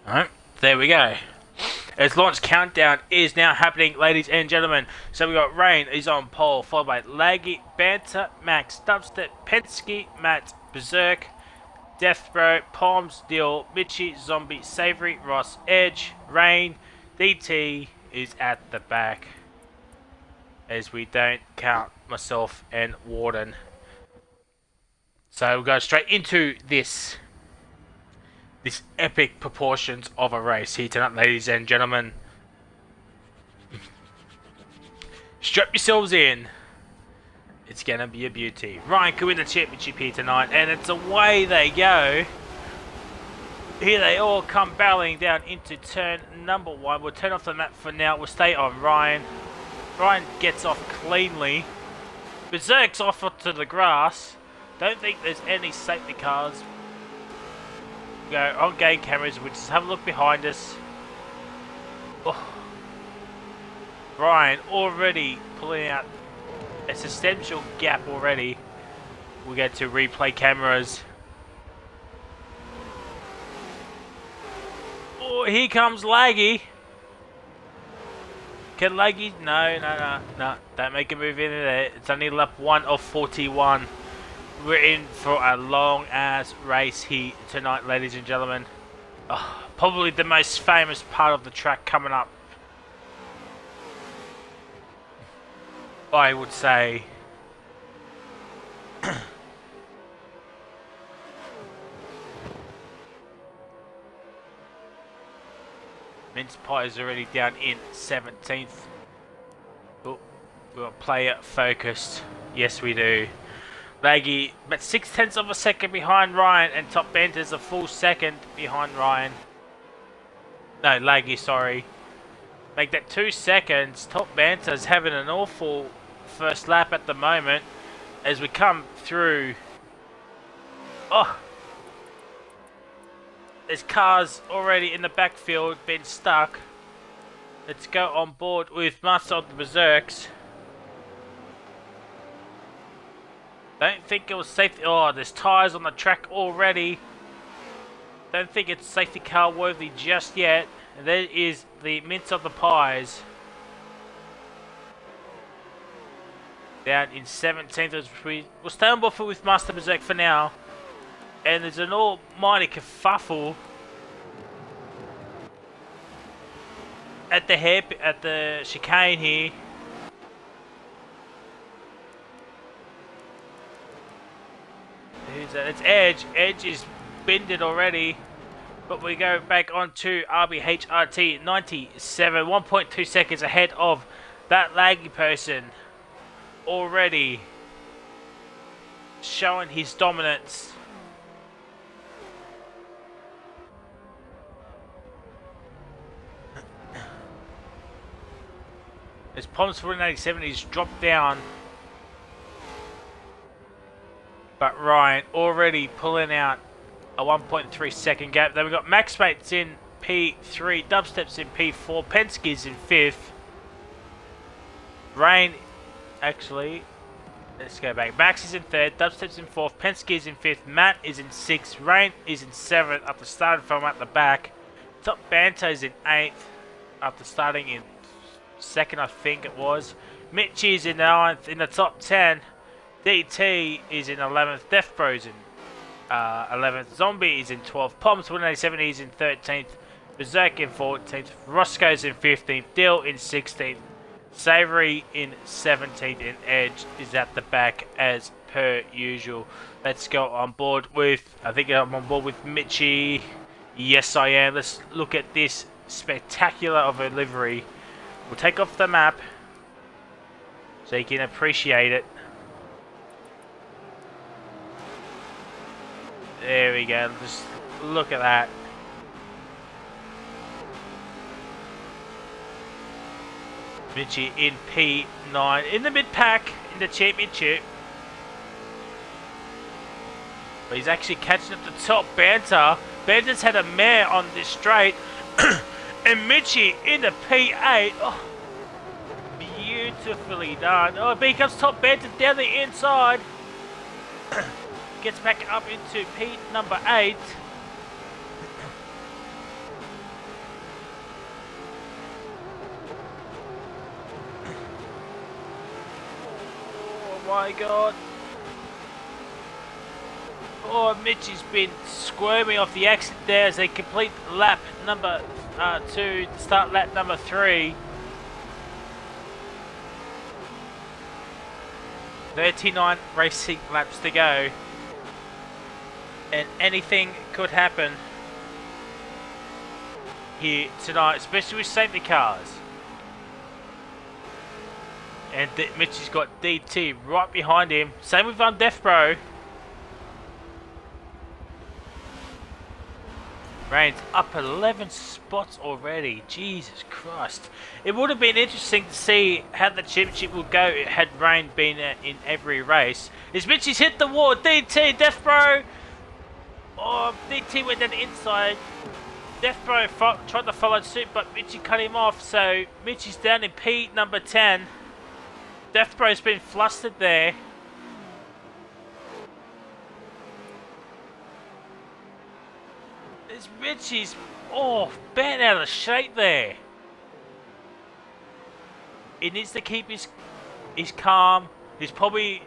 Alright, there we go. Its launch countdown is now happening, ladies and gentlemen. So we got Rain is on pole, followed by Laggy, Banter, Max, Dubstep, Penske, Matt, Berserk, Deathbro, Palms, Dill, Mitchie, Zombie, Savory, Ross, Edge, Rain, DT is at the back. As we don't count myself and Warden. So we'll go straight into this epic proportions of a race here tonight, ladies and gentlemen. Strap yourselves in. It's gonna be a beauty. Ryan could win the championship here tonight, and it's away they go. Here they all come barreling down into turn number 1. We'll turn off the map for now. We'll stay on Ryan. Ryan gets off cleanly. Berserk's off to the grass. Don't think there's any safety cars. Go on game cameras. We'll just have a look behind us. Oh. Ryan already pulling out a substantial gap already. We get to replay cameras. Oh, here comes Laggy. Can Laggy? No. Don't make a move in there. It's only lap 1 of 41. We're in for a long ass race here tonight, ladies and gentlemen. Oh, probably the most famous part of the track coming up, I would say. Mince Pie is already down in 17th. Oh, we've got player focused. Yes, we do. Laggy, but 0.6 of a second behind Ryan, and Top Banter's a full second behind Ryan. No, Laggy, sorry. Make that 2 seconds. Top Banter's having an awful first lap at the moment as we come through. Oh, there's cars already in the backfield been stuck. Let's go on board with Master of the Berserks. Don't think it was safety. Oh, there's tyres on the track already. Don't think it's safety car worthy just yet. And there is the Mince of the Pies. Down in 17th. We'll stay on board with Master Berserk for now. And there's an almighty kerfuffle at the chicane here. Who's that? It's Edge. Edge is bended already. But we go back on to RBHRT 97. 1.2 seconds ahead of that Laggy person. Already showing his dominance. As Palms 487 is dropped down. But Ryan already pulling out a 1.3 second gap. Then we've got Max Mates in P3, Dubstep's in P4, Penske's in 5th. Rain, actually, let's go back. Max is in 3rd, Dubstep's in 4th, Penske's in 5th, Matt is in 6th, Rain is in 7th after starting from at the back. Top Banter is in 8th after starting in 2nd, I think it was. Mitchie is in 9th in the top 10. DT is in 11th, Deathbro's in 11th, Zombie is in 12th, Palms 187 is in 13th, Berserk in 14th, Roscoe's in 15th, Dill in 16th, Savory in 17th, and Edge is at the back as per usual. Let's go on board with, I think I'm on board with Mitchie. Yes, I am. Let's look at this spectacular of a livery. We'll take off the map so you can appreciate it. There we go, just look at that. Mitchie in P9, in the mid-pack, in the championship. But he's actually catching up to Top Banter. Banter's had a mare on this straight. And Mitchie in the P8. Oh, beautifully done. Oh, but here comes Top Banter down the inside. Gets back up into P number 8. my god. Oh, Mitch has been squirming off the exit there as they complete lap number 2 to start lap number 3. 39 racing laps to go. And anything could happen here tonight, especially with safety cars. And Mitch has got DT right behind him. Same with Death Bro. Rain's up 11 spots already. Jesus Christ. It would have been interesting to see how the championship would go had Rain been in every race. As Mitchie's hit the wall. DT, Death Bro. Oh, DT went down the inside. Death Bro tried to follow suit, but Mitchie cut him off. So Mitchie's down in P number 10. Death Bro's been flustered there. It's Mitchie's bent out of shape there. He needs to keep his calm. He's probably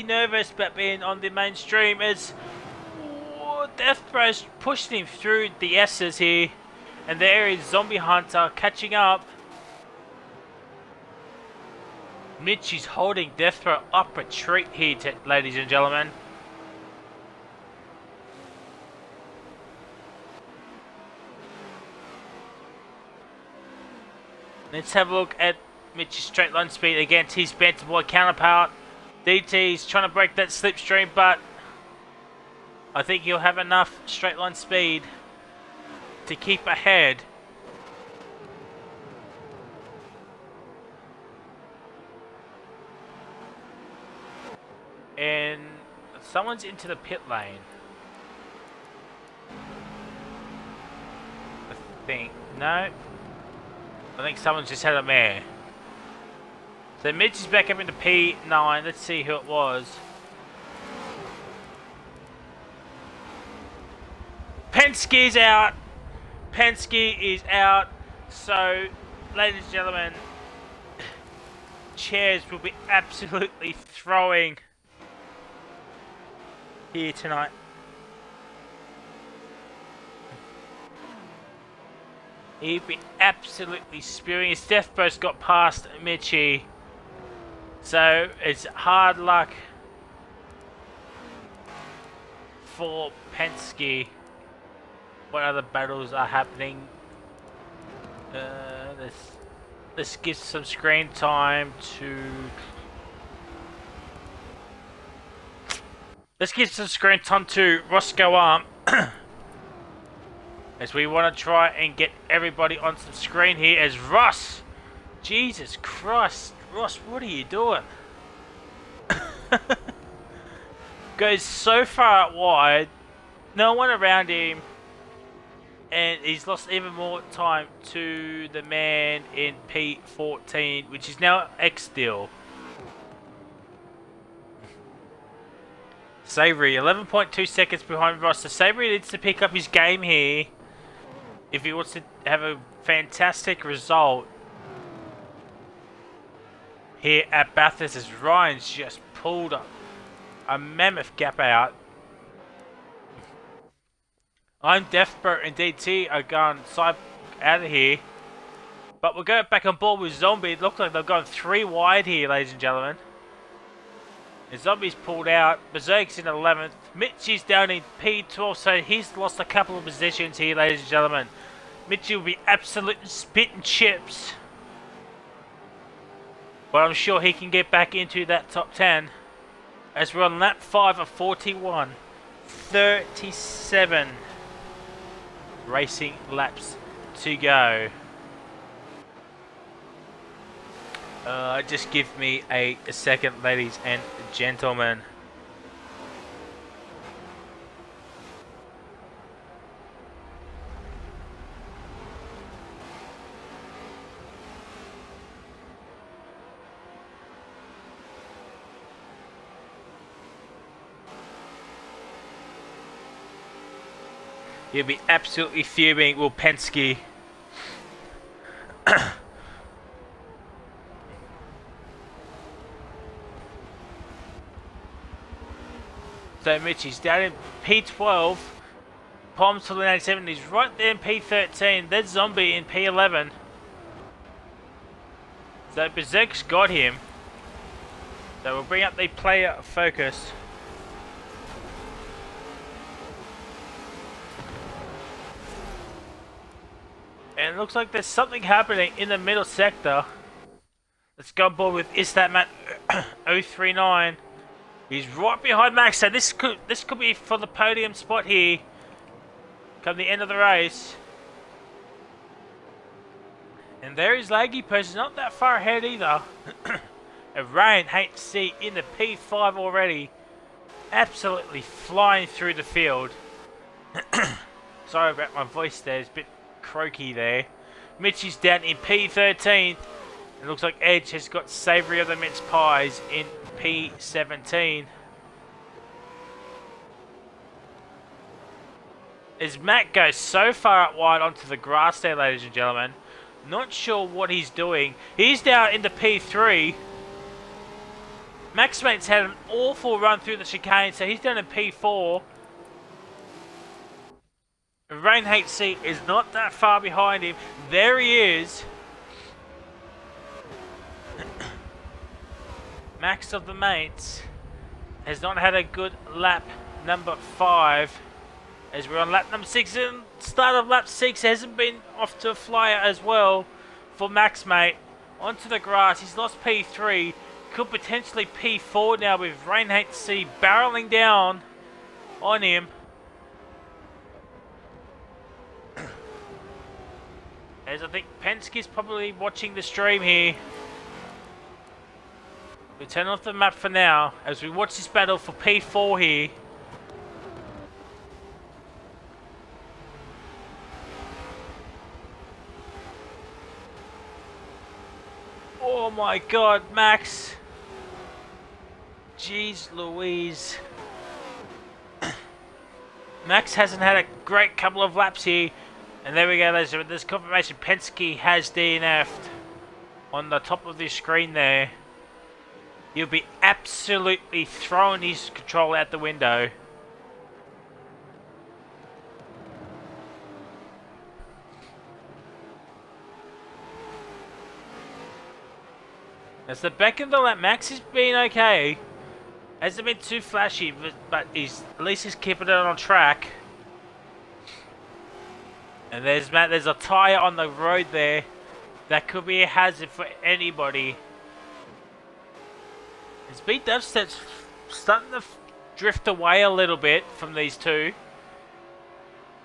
nervous about being on the mainstream as Death Bro's pushing him through the S's here. And there is Zombie Hunter catching up. Mitch is holding Death Bro up a treat here, ladies and gentlemen. Let's have a look at Mitch's straight line speed against his Banter Boy counterpart. DT's trying to break that slipstream, but I think he'll have enough straight line speed to keep ahead. And someone's into the pit lane. No. I think someone's just had a mare. So Mitch is back up into P9. Let's see who it was. Penske's out. Penske is out. So, ladies and gentlemen, chairs will be absolutely throwing here tonight. He'd be absolutely spewing. His Death Bro's got past Mitchie. So it's hard luck for Penske. What other battles are happening? Let's give some screen time to... Let's give some screen time to Roscoe Arm. As we want to try and get everybody on some screen here as Ross. Jesus Christ. Ross, what are you doing? Goes so far out wide. No one around him. And he's lost even more time to the man in P14, which is now X-Deal. Savory, 11.2 seconds behind Ross. So Savory needs to pick up his game here if he wants to have a fantastic result here at Bathurst, as Ryan's just pulled up a mammoth gap out. I'm Death Bro and DT are gone side out of here. But we'll go back on board with Zombie. It looks like they've gone 3 wide here, ladies and gentlemen. The Zombie's pulled out. Berserk's in 11th. Mitch is down in P12, so he's lost a couple of positions here, ladies and gentlemen. Mitch will be absolutely spitting chips. But I'm sure he can get back into that top 10. As we're on lap 5 of 41. 37 racing laps to go. Just give me a second, ladies and gentlemen. You'll be absolutely fuming, Will Penske. though, Mitch. He's down in P12. Palms to the 87. He's right there in P13. There's Zombie in P11. So Berserk's got him. So we'll bring up the player focus. And it looks like there's something happening in the middle sector. Let's go on board with Is That Matt 039. He's right behind Max, so this could be for the podium spot here. Come the end of the race. And there is Laggy Person, not that far ahead either. And Rain HC in the P5 already. Absolutely flying through the field. Sorry about my voice there, it's a bit croaky there. Mitch is down in P13. It looks like Edge has got Savoury of the Mince Pies in P17. As Matt goes so far out wide onto the grass there, ladies and gentlemen. Not sure what he's doing. He's down into P3. Max Mate's had an awful run through the chicane, so he's down in P4. Rain HC is not that far behind him. There he is. Max of the Mates has not had a good lap number 5. As we're on lap number 6, and start of lap 6 hasn't been off to a flyer as well for Max Mate. Onto the grass, he's lost P3, could potentially P4 now with Rain HC barreling down on him. As I think Penske's probably watching the stream here. We turn off the map for now as we watch this battle for P4 here. Oh my god, Max. Jeez Louise. Max hasn't had a great couple of laps here. And there we go, ladies and gentlemen. There's confirmation Penske has DNF'd on the top of this screen there. He'll be absolutely throwing his control out the window. As the back of the lap, Max has been okay. Hasn't been too flashy, but at least he's keeping it on track. And there's Matt, there's a tyre on the road there. That could be a hazard for anybody. It's beat Dubstep's starting to drift away a little bit from these two.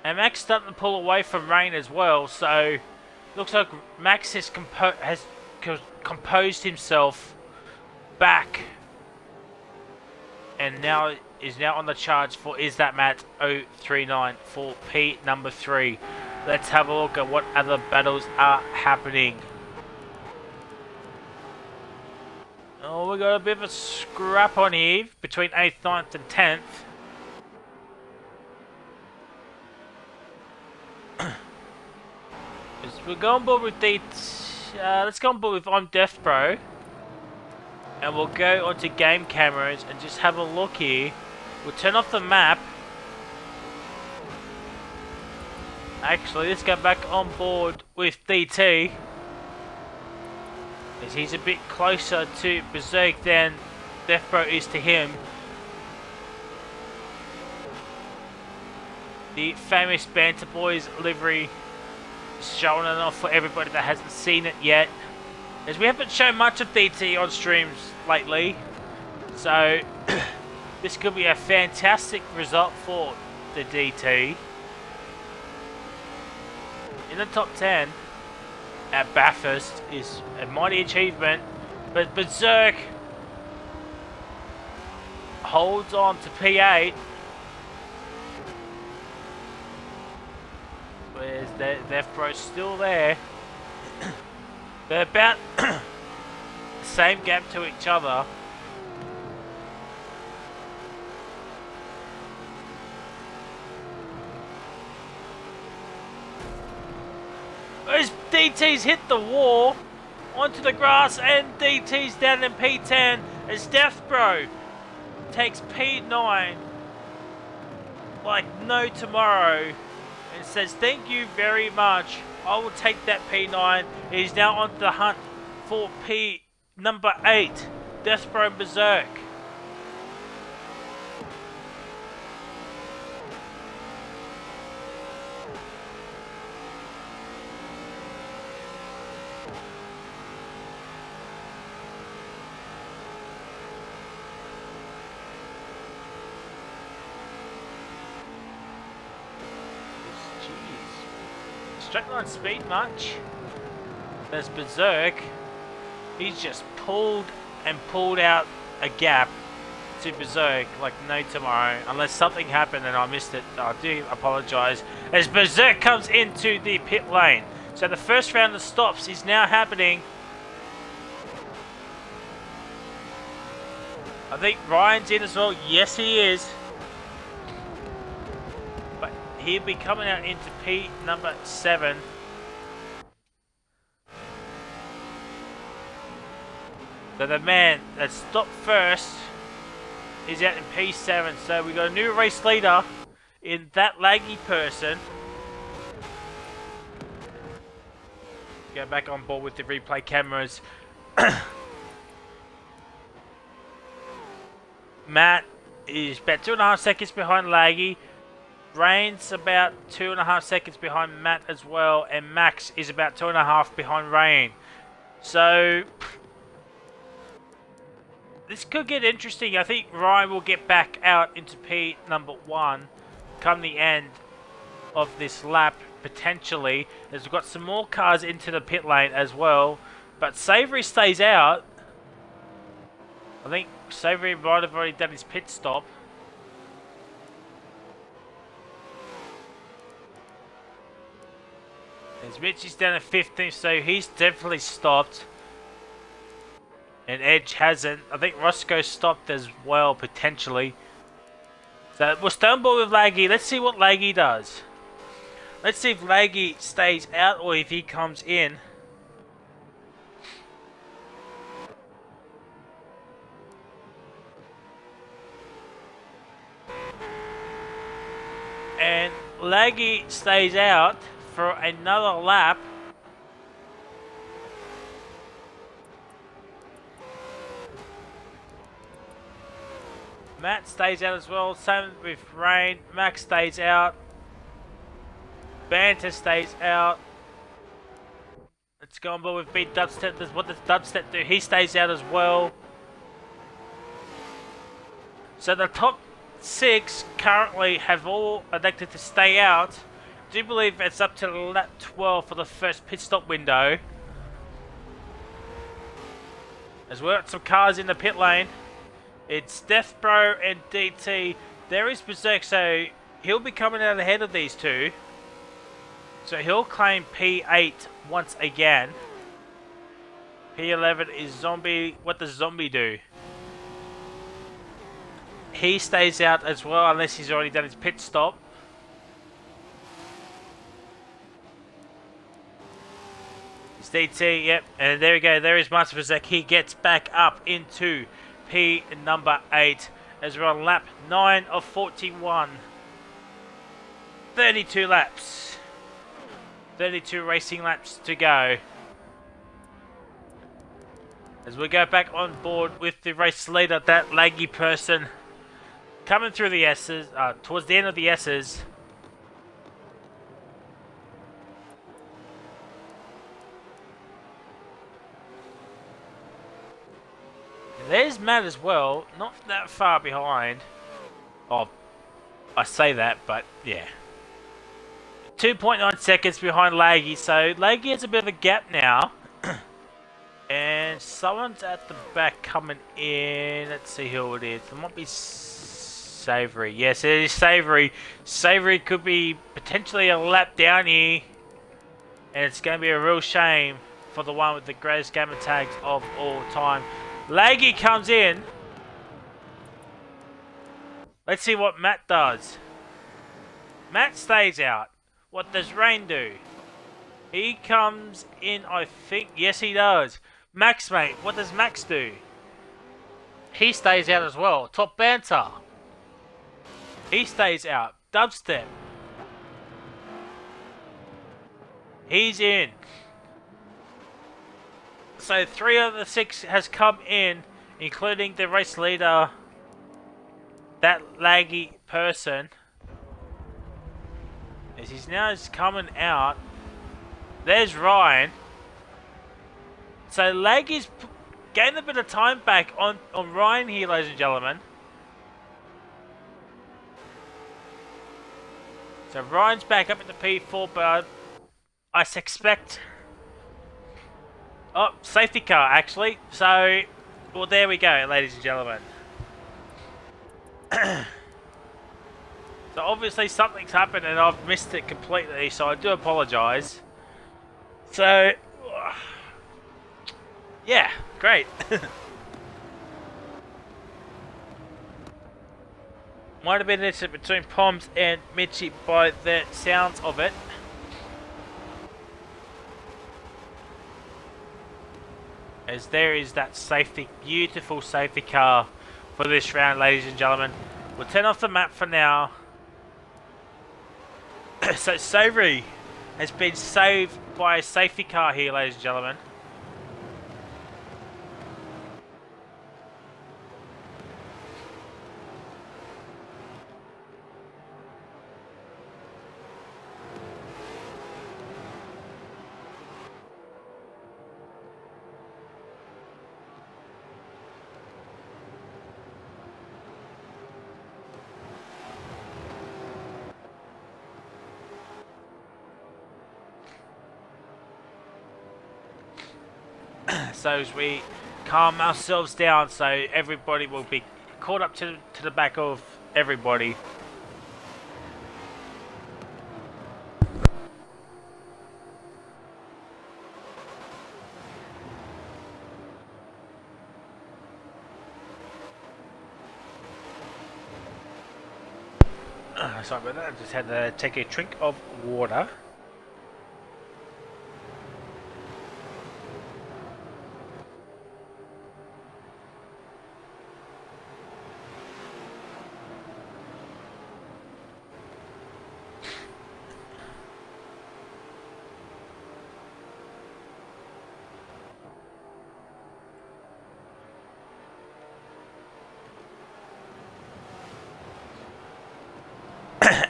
And Max starting to pull away from Rain as well. So, looks like Max has composed himself back. And now is now on the charge for Is That Matt 039 for P number 3. Let's have a look at what other battles are happening. Oh, we got a bit of a scrap on here between 8th, 9th and 10th. We'll go on board with the... let's go on board with I'm Death Bro. And we'll go onto game cameras and just have a look here. We'll turn off the map. Actually, let's go back on board with DT. As he's a bit closer to Berserk than Death Bro is to him. The famous Banter Boys livery is showing it off for everybody that hasn't seen it yet. As we haven't shown much of DT on streams lately. So, this could be a fantastic result for the DT. In the top 10 at Bathurst is a mighty achievement, but Berserk holds on to P8. Where's Death Bro still there? They're about the same gap to each other. As DT's hit the wall onto the grass, and DT's down in P10 as Death Bro takes P9 like no tomorrow and says, thank you very much. I will take that P9. He's now on the hunt for P number 8, Deathbro Berserk. Straight line speed much. There's Berserk. He's just pulled out a gap to Berserk like no tomorrow. Unless something happened and I missed it, I do apologise. As Berserk comes into the pit lane. So the first round of stops is now happening. I think Ryan's in as well. Yes, he is. He'll be coming out into P number 7. So the man that stopped first is out in P7. So we got a new race leader in that laggy person. Go back on board with the replay cameras. Matt is about 2.5 seconds behind Laggy. Rain's about 2.5 seconds behind Matt as well, and Max is about 2.5 behind Rain. So this could get interesting. I think Ryan will get back out into P number 1 come the end of this lap, potentially, as we've got some more cars into the pit lane as well. But Savory stays out. I think Savory might have already done his pit stop. As Mitch is down at 15th, so he's definitely stopped. And Edge hasn't. I think Roscoe stopped as well, potentially. So we'll stay on board with Laggy. Let's see what Laggy does. Let's see if Laggy stays out or if he comes in. And Laggy stays out for another lap. Matt stays out as well. Same with Rain. Max stays out. Banter stays out. Let's go on board with Beat Dubstep. What does Dubstep do? He stays out as well. So the top 6 currently have all elected to stay out. I do believe it's up to lap 12 for the first pit stop window. As we've got some cars in the pit lane. It's Deathbro and DT. There is Berserk, so he'll be coming out ahead of these two. So he'll claim P8 once again. P11 is Zombie. What does Zombie do? He stays out as well unless he's already done his pit stop. It's DT, yep. And there we go. There is Master Berserk. He gets back up into P number 8 as we're on lap 9 of 41. 32 laps. 32 racing laps to go. As we go back on board with the race leader, that laggy person coming through the S's, towards the end of the S's. There's Matt as well, not that far behind. Oh, I say that, but yeah. 2.9 seconds behind Laggy, so Laggy has a bit of a gap now. And someone's at the back coming in. Let's see who it is. It might be Savory. Yes, it is Savory. Savory could be potentially a lap down here. And it's going to be a real shame for the one with the greatest gamer tags of all time. Laggy comes in. Let's see what Matt does. Matt stays out. What does Rain do? He comes in, I think. Yes, he does. Max, mate. What does Max do? He stays out as well. Top Banter. He stays out. Dubstep. He's in. So 3 of the 6 has come in, including the race leader, that laggy person. As he's now coming out. There's Ryan. So Laggy's gained a bit of time back on Ryan here, ladies and gentlemen. So Ryan's back up at the P4, but I suspect... Oh, safety car, actually. So, well, there we go, ladies and gentlemen. So obviously something's happened and I've missed it completely, so I do apologise. So, yeah, great. Might have been an incident between Poms and Mitchie by the sounds of it. As there is that safety, beautiful safety car for this round, ladies and gentlemen. We'll turn off the map for now. So Savoury has been saved by a safety car here, ladies and gentlemen. So as we calm ourselves down, so everybody will be caught up to the back of everybody. Sorry about that, I just had to take a drink of water.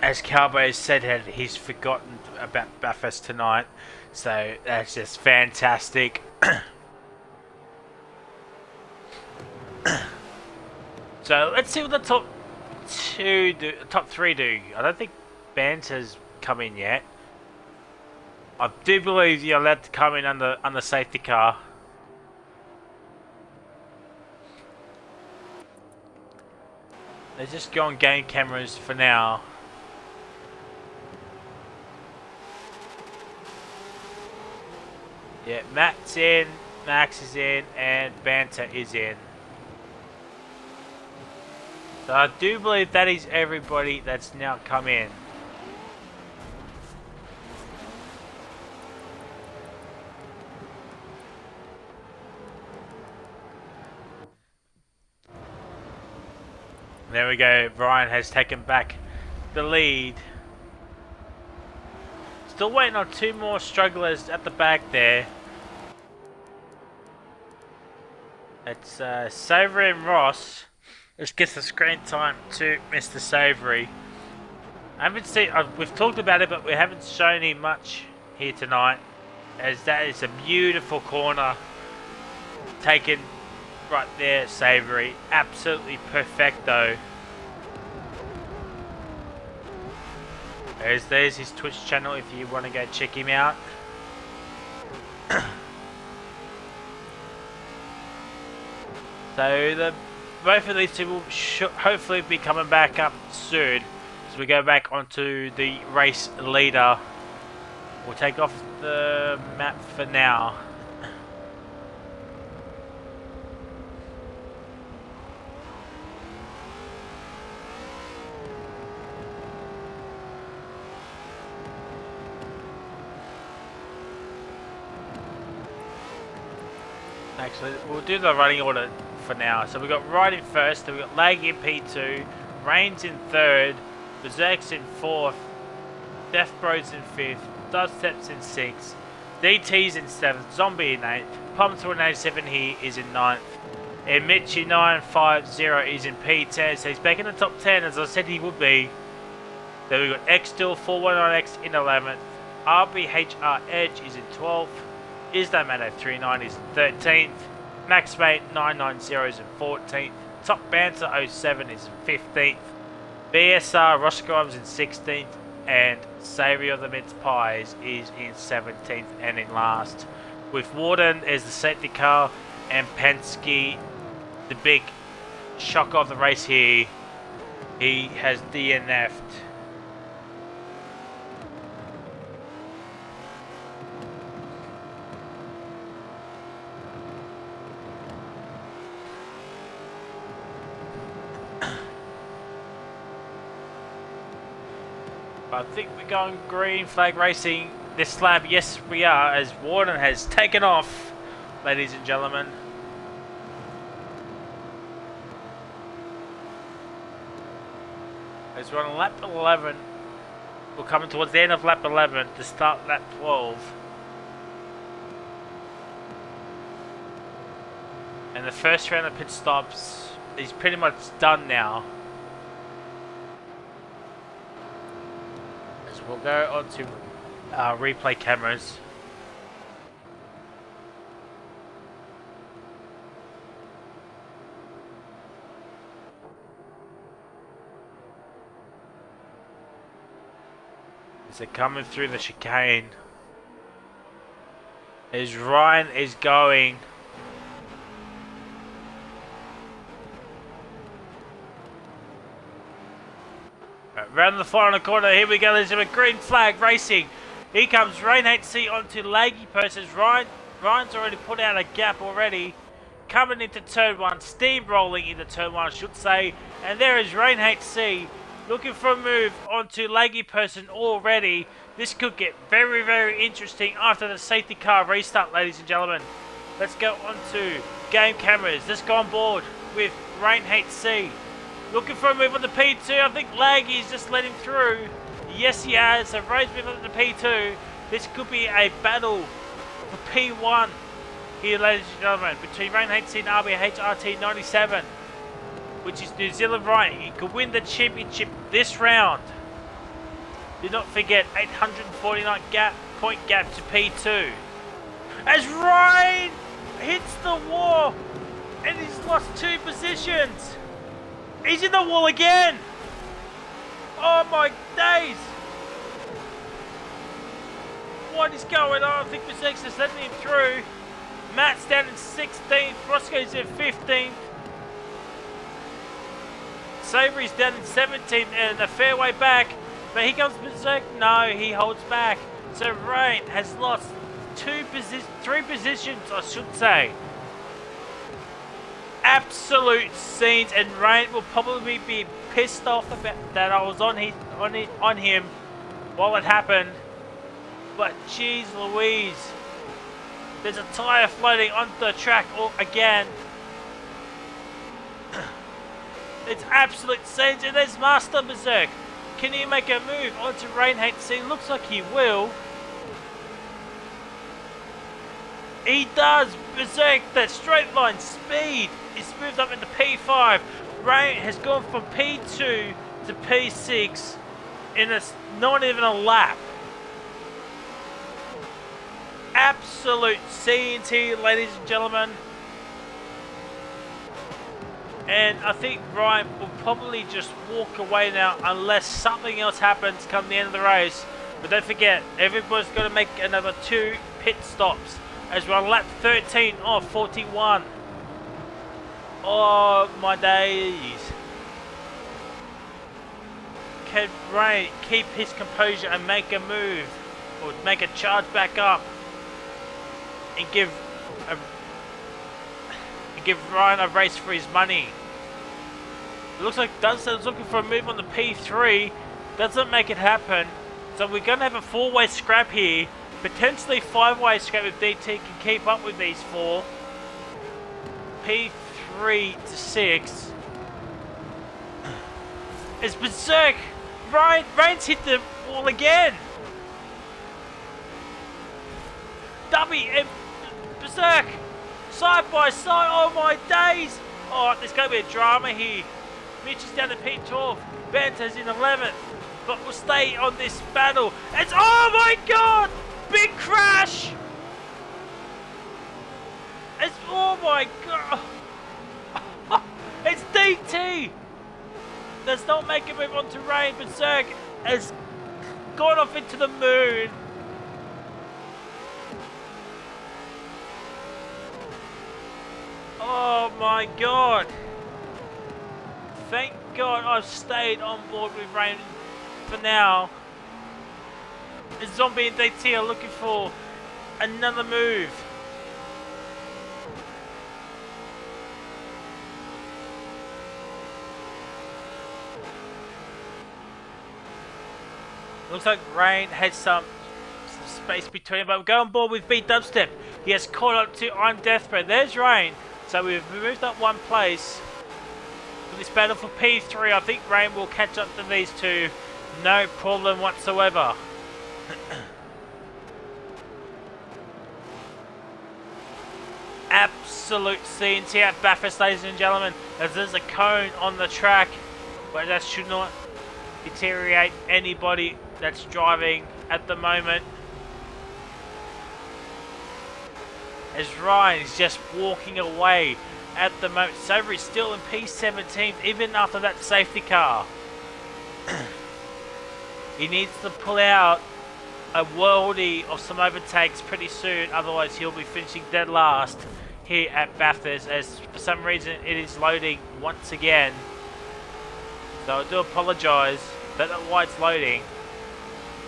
As Carbo said, he's forgotten about Bathurst tonight, so that's just fantastic. So let's see what the top three do. I don't think Banter's come in yet. I do believe you're allowed to come in on the safety car. Let's just go on game cameras for now. Yeah, Matt's in, Max is in, and Banter is in. So I do believe that is everybody that's now come in. There we go, Brian has taken back the lead. Still waiting on 2 more strugglers at the back there. It's Savoury and Ross. Let's get the screen time to Mr. Savoury. I haven't seen, we've talked about it, but we haven't shown him much here tonight. As that is a beautiful corner taken right there, Savoury. Absolutely perfecto. There's his Twitch channel if you want to go check him out. So both of these two will hopefully be coming back up soon. As we go back onto the race leader. We'll take off the map for now. Actually, we'll do the running order for now. So we've got Ryan in first, then we've got Lag in P2, Rain's in third, Berserk's in 4th, Death Bro's in 5th, Dubstep's in 6th, DT's in 7th, Zombie in 8th, Pumped 187 here is in 9th, and Mitchie 950 is in P10, so he's back in the top 10 as I said he would be. Then we've got Xdill 419X in 11th, RBHR Edge is in 12th, Islamado 39 is in 13th, MaxMate 990 is in 14th, Top Banter 07 is in 15th, BSR Roscoe's in 16th, and Savoury of the Mince Pies is in 17th and in last. With Warden as the safety car and Penske, the big shock of the race here, he has DNF'd. I think we're going green flag racing this lap. Yes, we are, as Warden has taken off, ladies and gentlemen. As we're on lap 11, we're coming towards the end of lap 11 to start lap 12. And the first round of pit stops is pretty much done now. We'll go on to replay cameras. As they're coming through the chicane, as Ryan is going. Round the final corner, here we go, there's a green flag racing. Here comes Rain HC onto Laggy Purses. Ryan's already put out a gap already. Coming into turn 1, steamrolling into turn 1 I should say. And there is Rain HC looking for a move onto Laggy Person already. This could get very, very interesting after the safety car restart, ladies and gentlemen. Let's go on to game cameras. Let's go on board with Rain HC. Looking for a move on the P2. I think Laggy's just let him through. Yes, he has. So Ray's moving on the P2. This could be a battle for P1 here, ladies and gentlemen, between Rain HC and RBHRT 97, which is New Zealand Ryan. He could win the championship this round. Do not forget 849 point gap to P2. As Ryan hits the wall and he's lost 2 positions. He's in the wall again! Oh my days! What is going on? I think Berserk's is letting him through. Matt's down in 16th. Roscoe's in 15th. Savoury's down in 17th and a fair way back. But here comes Berserk. No, he holds back. So Rain has lost 3 positions, I should say. Absolute scenes, and Rain will probably be pissed off about that I was on him while it happened. But jeez Louise, there's a tyre floating onto the track again. It's absolute scenes, and there's Master Berserk. Can he make a move onto Rain HC? Looks like he will. He does. Berserk, that straight line speed is moved up into P5. Rain has gone from P2 to P6 in not even a lap. Absolute scenes here, ladies and gentlemen. And I think Ryan will probably just walk away now unless something else happens come the end of the race. But don't forget, everybody's got to make another 2 pit stops as we're on lap 13 of 41. Oh my days. Can Ray keep his composure and make a move, or make a charge back up and give Ryan a race for his money? It looks like Dunstan's looking for a move on the P3. Doesn't make it happen. So we're going to have a 4-way scrap here. Potentially 5-way scrap if DT can keep up with these 4. P3 to 6. As Berserk Rain's hit the wall again. Dummy and Berserk, side by side. Oh my days! Oh, there's going to be a drama here. Mitch is down to P12. Banter's in 11th, but we'll stay on this battle. It's oh my god! Big crash! It's oh my god! It's DT. Does not make a move onto Rain. Berserk has gone off into the moon. Oh my god. Thank god I've stayed on board with Rain for now. Zombie and DT are looking for another move. Looks like Rain had some space between them, but we'll go on board with B Dubstep. He has caught up to I'm Deathbed. There's Rain. So we've moved up one place for this battle for P3. I think Rain will catch up to these two. No problem whatsoever. Absolute scenes here at Bathurst, ladies and gentlemen. As there's a cone on the track, but that should not deteriorate anybody that's driving at the moment. As Ryan is just walking away at the moment. Savory's still in P17 even after that safety car. He needs to pull out a worldie of some overtakes pretty soon, otherwise he'll be finishing dead last here at Bathurst, as for some reason it is loading once again. So I do apologise, but that's why it's loading.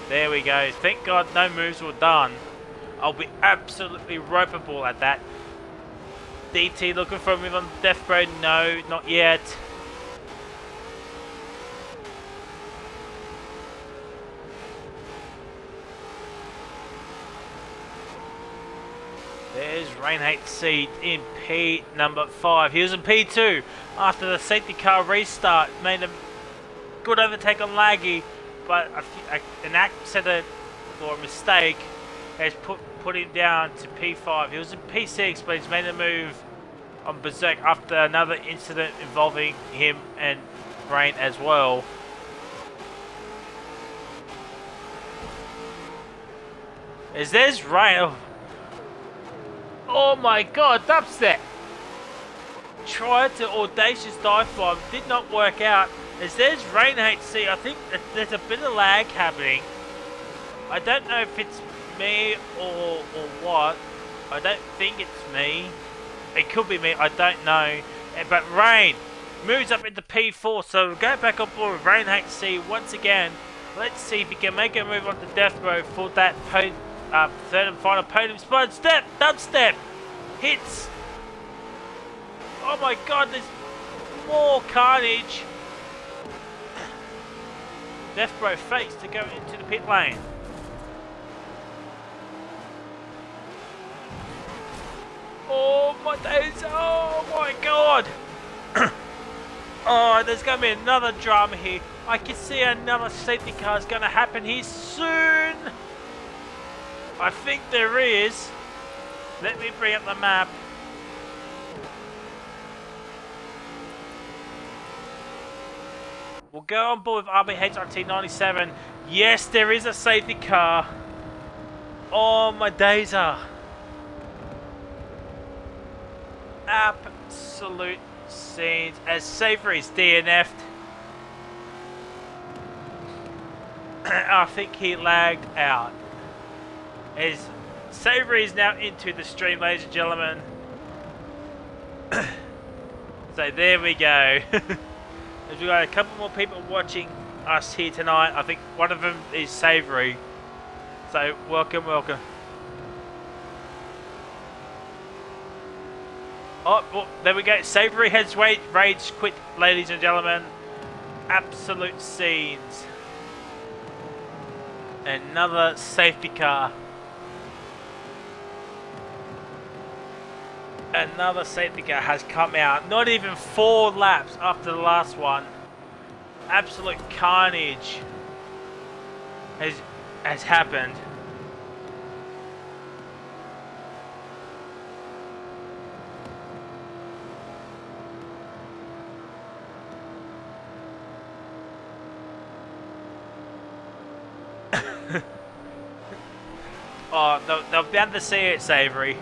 There we go. Thank God no moves were done. I'll be absolutely ropeable at that. DT looking for a move on Death Road. No, not yet. There's Rain Hate Seed in P number 5. He was in P2 after the safety car restart. Made a good overtake on Laggy, but an accident or a mistake has put him down to P5. He was in P6, but he's made a move on Berserk after another incident involving him and Rain as well. There's Rain. Oh my god, Dubstep! Tried to audacious dive bomb, did not work out. As there's Rain HC, I think that there's a bit of lag happening. I don't know if it's me or what. I don't think it's me. It could be me, I don't know. But Rain moves up into P4, so we'll go back on board with Rain HC once again. Let's see if he can make a move on to Death Row for that third and final podium spot. Dubstep hits. Oh my god, there's more carnage. Death Row fakes to go into the pit lane. Oh my days, oh my god. Oh, there's going to be another drama here. I can see another safety car is going to happen here soon. I think there is. Let me bring up the map. We'll go on board with RBHRT97. Yes, there is a safety car. Oh my days are. Absolute scenes as Savory's DNF'd. I think he lagged out. As Savory is now into the stream, ladies and gentlemen. So there we go. As we've got a couple more people watching us here tonight. I think one of them is Savory. So welcome, welcome. Oh, well, there we go. Savory has rage quit, ladies and gentlemen. Absolute scenes. Another safety car. Another safety car has come out. Not even 4 laps after the last one. Absolute carnage. has happened. Oh, they'll be able to see it, Savory.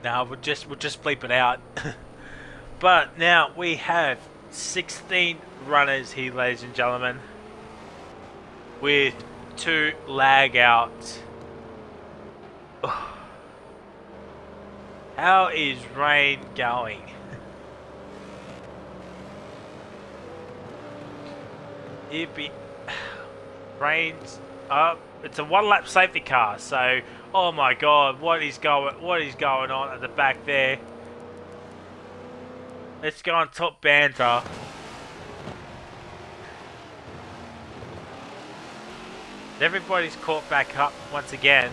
Now we'll just bleep it out. But now we have 16 runners here, ladies and gentlemen, with 2 lag outs. How is Rain going? Rain's up. It's a 1-lap safety car, so oh my god, what is going on at the back there? Let's go on top banter. Everybody's caught back up once again.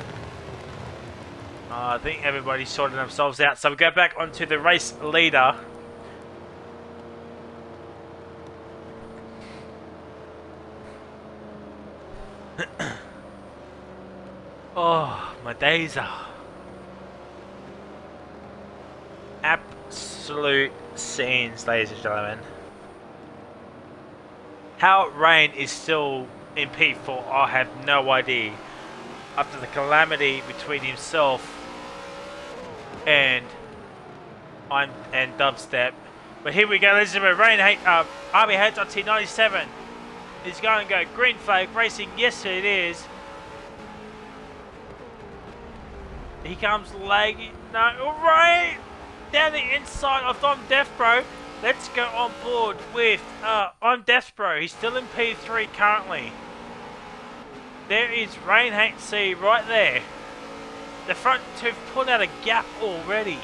I think everybody's sorting themselves out, so we go back onto the race leader. Oh, my days are absolute scenes, ladies and gentlemen. How Rain is still in P4, I have no idea. After the calamity between himself and Dubstep. But here we go, ladies and gentlemen. Rain RB on T97 is going to go green flag racing. Yes, it is. He comes laggy. No, right down the inside of I'm Death Bro. Let's go on board with I'm Death Bro. He's still in P3 currently. There is Rain HC right there. The front two have put out a gap already.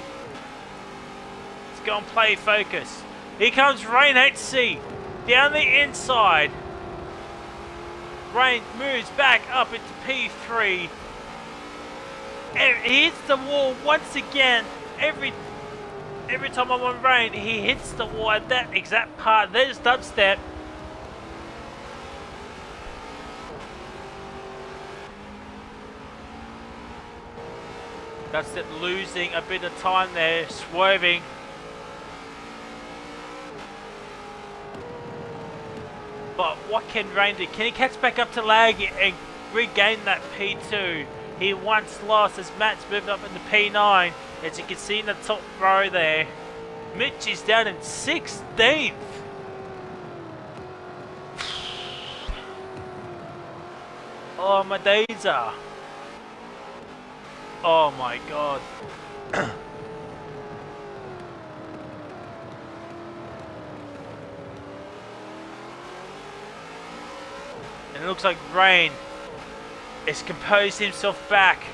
Let's go and play focus. Here comes Rain HC down the inside. Rain moves back up into P3. And he hits the wall once again. Every time I'm on Rain, he hits the wall at that exact part. There's Dubstep. Dubstep losing a bit of time there, swerving. But what can Rain do? Can he catch back up to lag and regain that P2? He once lost as Matt's moved up into P9. As you can see in the top row there. Mitch is down in 16th. Oh, my days are. Oh my god. And it looks like Rain has composed himself back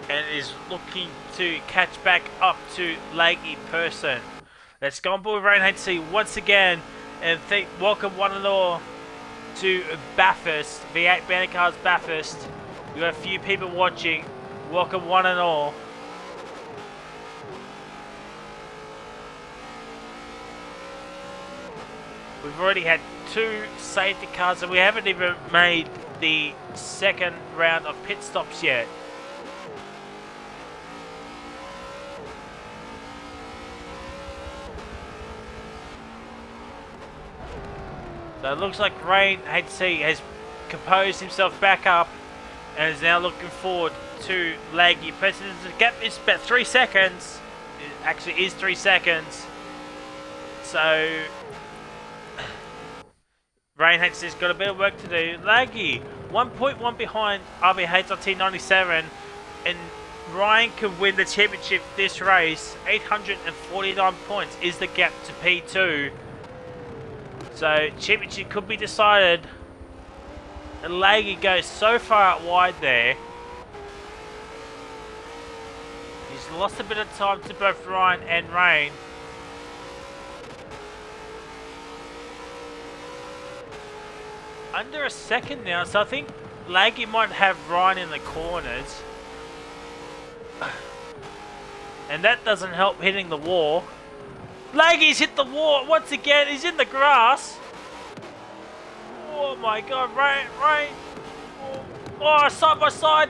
and is looking to catch back up to laggy person. Let's go on board Rain HC once again and welcome one and all to Bathurst, V8 BANTERCARS Bathurst. We got a few people watching. Welcome one and all. We've already had 2 safety cars and we haven't even made the second round of pit stops yet. So it looks like Rain HC has composed himself back up and is now looking forward to laggy. The gap is about 3 seconds. It actually is 3 seconds. So Rain HC's got a bit of work to do. Laggy 1.1 behind RBH on T97, and Ryan can win the championship this race. 849 points is the gap to P2. So championship could be decided. And Laggy goes so far out wide there. He's lost a bit of time to both Ryan and Rain. Under a second now, so I think Laggy might have Ryan in the corners. And that doesn't help hitting the wall. Laggy's hit the wall once again. He's in the grass. Oh my god, Rain. Oh, side by side.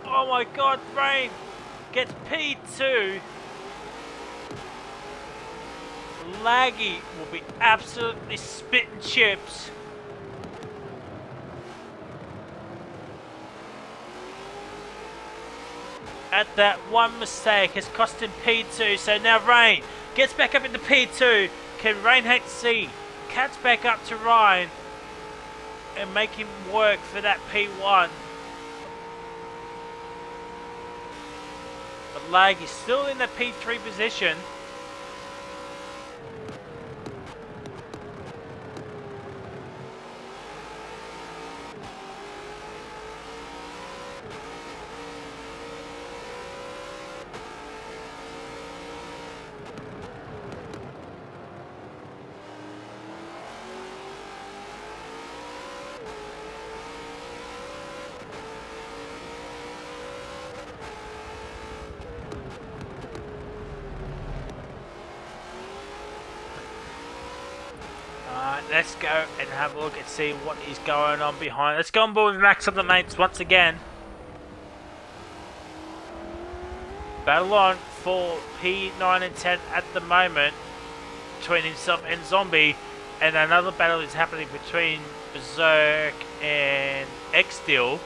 Oh my god, Rain gets P2. Laggy will be absolutely spitting chips. At that one mistake has cost him P2, so now Rain gets back up into P2. Can Rain HC catch back up to Ryan and make him work for that P1? But Lag is still in the P3 position. Let's go and have a look and see what is going on behind. Let's go on board with Max of the Mates once again. Battle on for P9 and 10 at the moment between himself and Zombie, and another battle is happening between Berserk and X-Steel.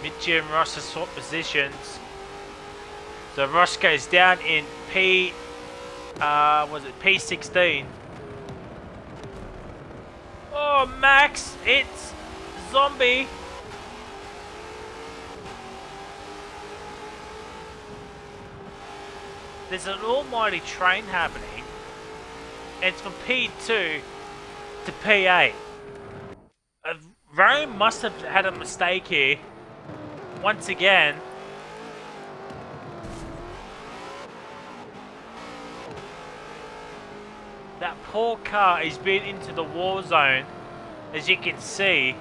Mitchie and Ross have swapped positions. So Ross goes down in P16. Oh, Max, it's Zombie. There's an almighty train happening. It's from P2 to P8. Rome must have had a mistake here. Once again. That poor car is been into the war zone, as you can see.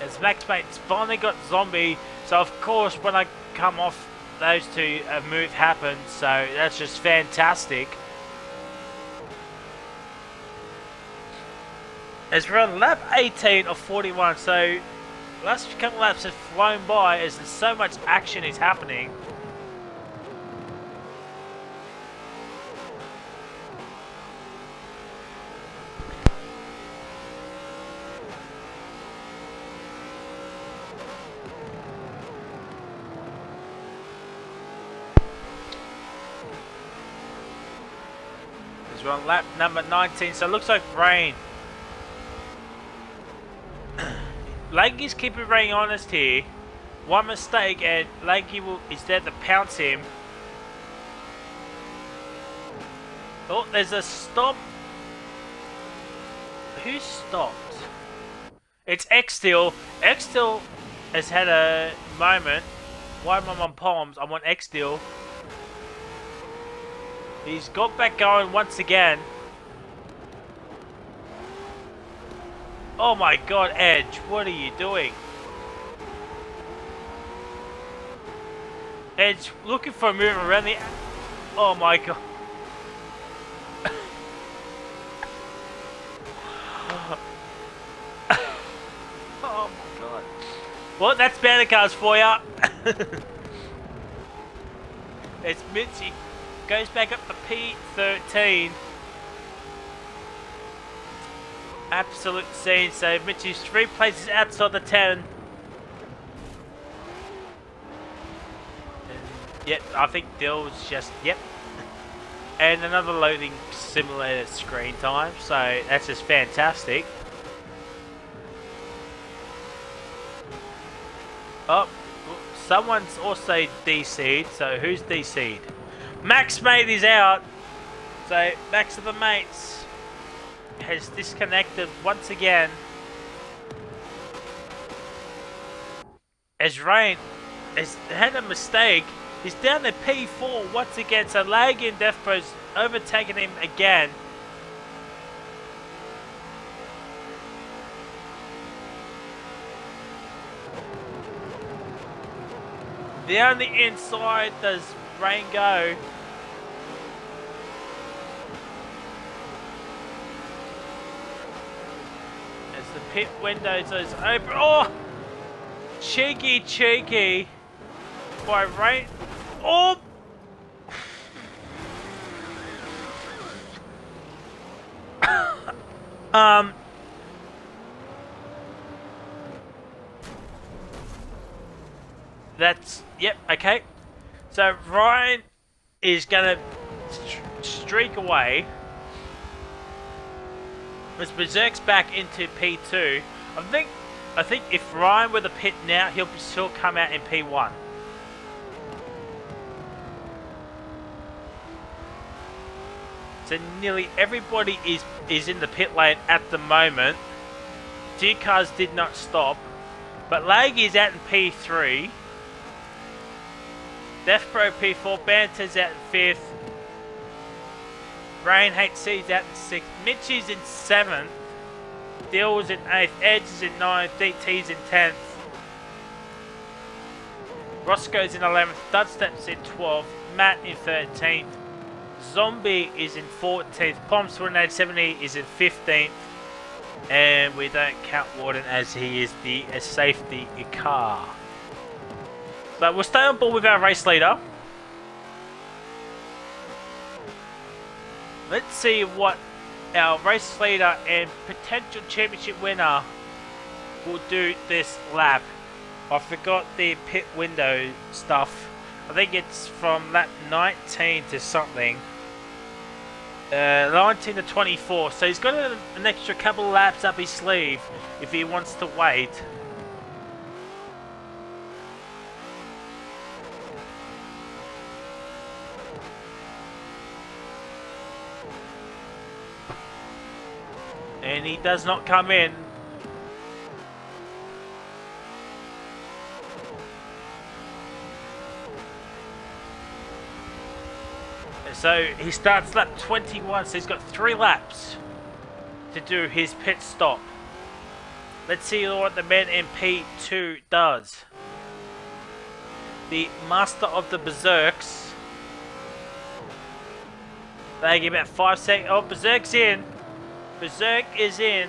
As Max Mate's finally got Zombie, so of course when I come off, those two, a move happens, so that's just fantastic. As we're on lap 18 of 41, so last couple laps have flown by as there's so much action is happening. As we're on lap number 19, so it looks like rain. Lanky's keeping Rain honest here. One mistake and Lanky is there to pounce him. Oh, there's a stop. Who stopped? It's X-Steel. X-Steel has had a moment. Why am I on palms? I'm on X-Steel. He's got back going once again. Oh my god, Edge, what are you doing? Edge looking for a move around the... Oh my god. Oh my god. Well, that's BANTERCARS for ya. It's Mitzi. Goes back up to P13. Absolute scene. So Mitchie's 3 places outside the 10. And, yep, I think Dill's just, yep. And another loading simulator screen time. So that's just fantastic. Oh, someone's also DC'd. So who's DC'd? Max Mate is out. So Max of the Mates has disconnected once again. As Rain has had a mistake He's down to P4 once again, so Lag and Death Pro's overtaken him again. Down the inside does Rain go. As the pit windows is open. Oh! Cheeky by Rain. Oh! That's, yep, okay. So Ryan is gonna streak away. As Berserk's back into P2. I think if Ryan were the pit now, he'll still come out in P1. So nearly everybody is in the pit lane at the moment. 2 cars did not stop. But Lag is out in P3. Death Pro P4, Banter's out in 5th. Rain HC's out in 6th. Mitchy's in 7th. Dill's in 8th. Edge is in 9th. DT's in 10th. Roscoe's in 11th. Dubstep's in 12th. Matt in 13th. Zombie is in 14th. Pomps 1870 is in 15th. And we don't count Warden as he is the safety car. So we'll stay on board with our race leader. Let's see what our race leader and potential championship winner will do this lap. I forgot the pit window stuff. I think it's from lap 19 to something. 19 to 24. So he's got an extra couple laps up his sleeve if he wants to wait. And he does not come in. So he starts lap 21, so he's got 3 laps to do his pit stop. Let's see what the man in P2 does. The master of the Berserks. They give about 5 seconds. Oh, Berserk's in. Berserk is in.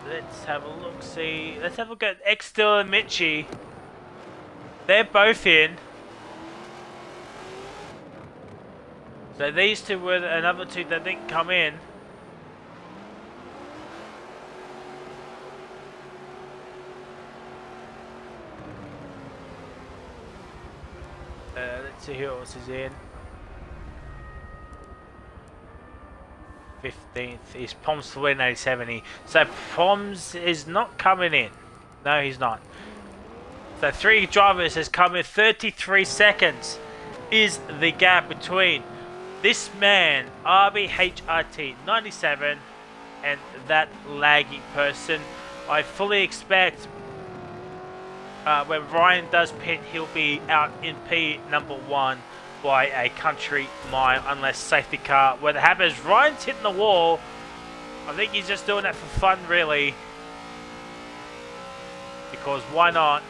Let's have a look, see. Let's have a look at Extil and Mitchie. They're both in. So these two were another 2 that didn't come in. Let's see who else is in. 15th is Poms to win 870. So Poms is not coming in. No, he's not. So 3 drivers has come in. 33 seconds is the gap between this man, RBHRT 97, and that laggy person. I fully expect when Ryan does pit, he'll be out in P number 1 by a country mile, unless safety car. When it happens, Ryan's hitting the wall. I think he's just doing that for fun, really. Because why not?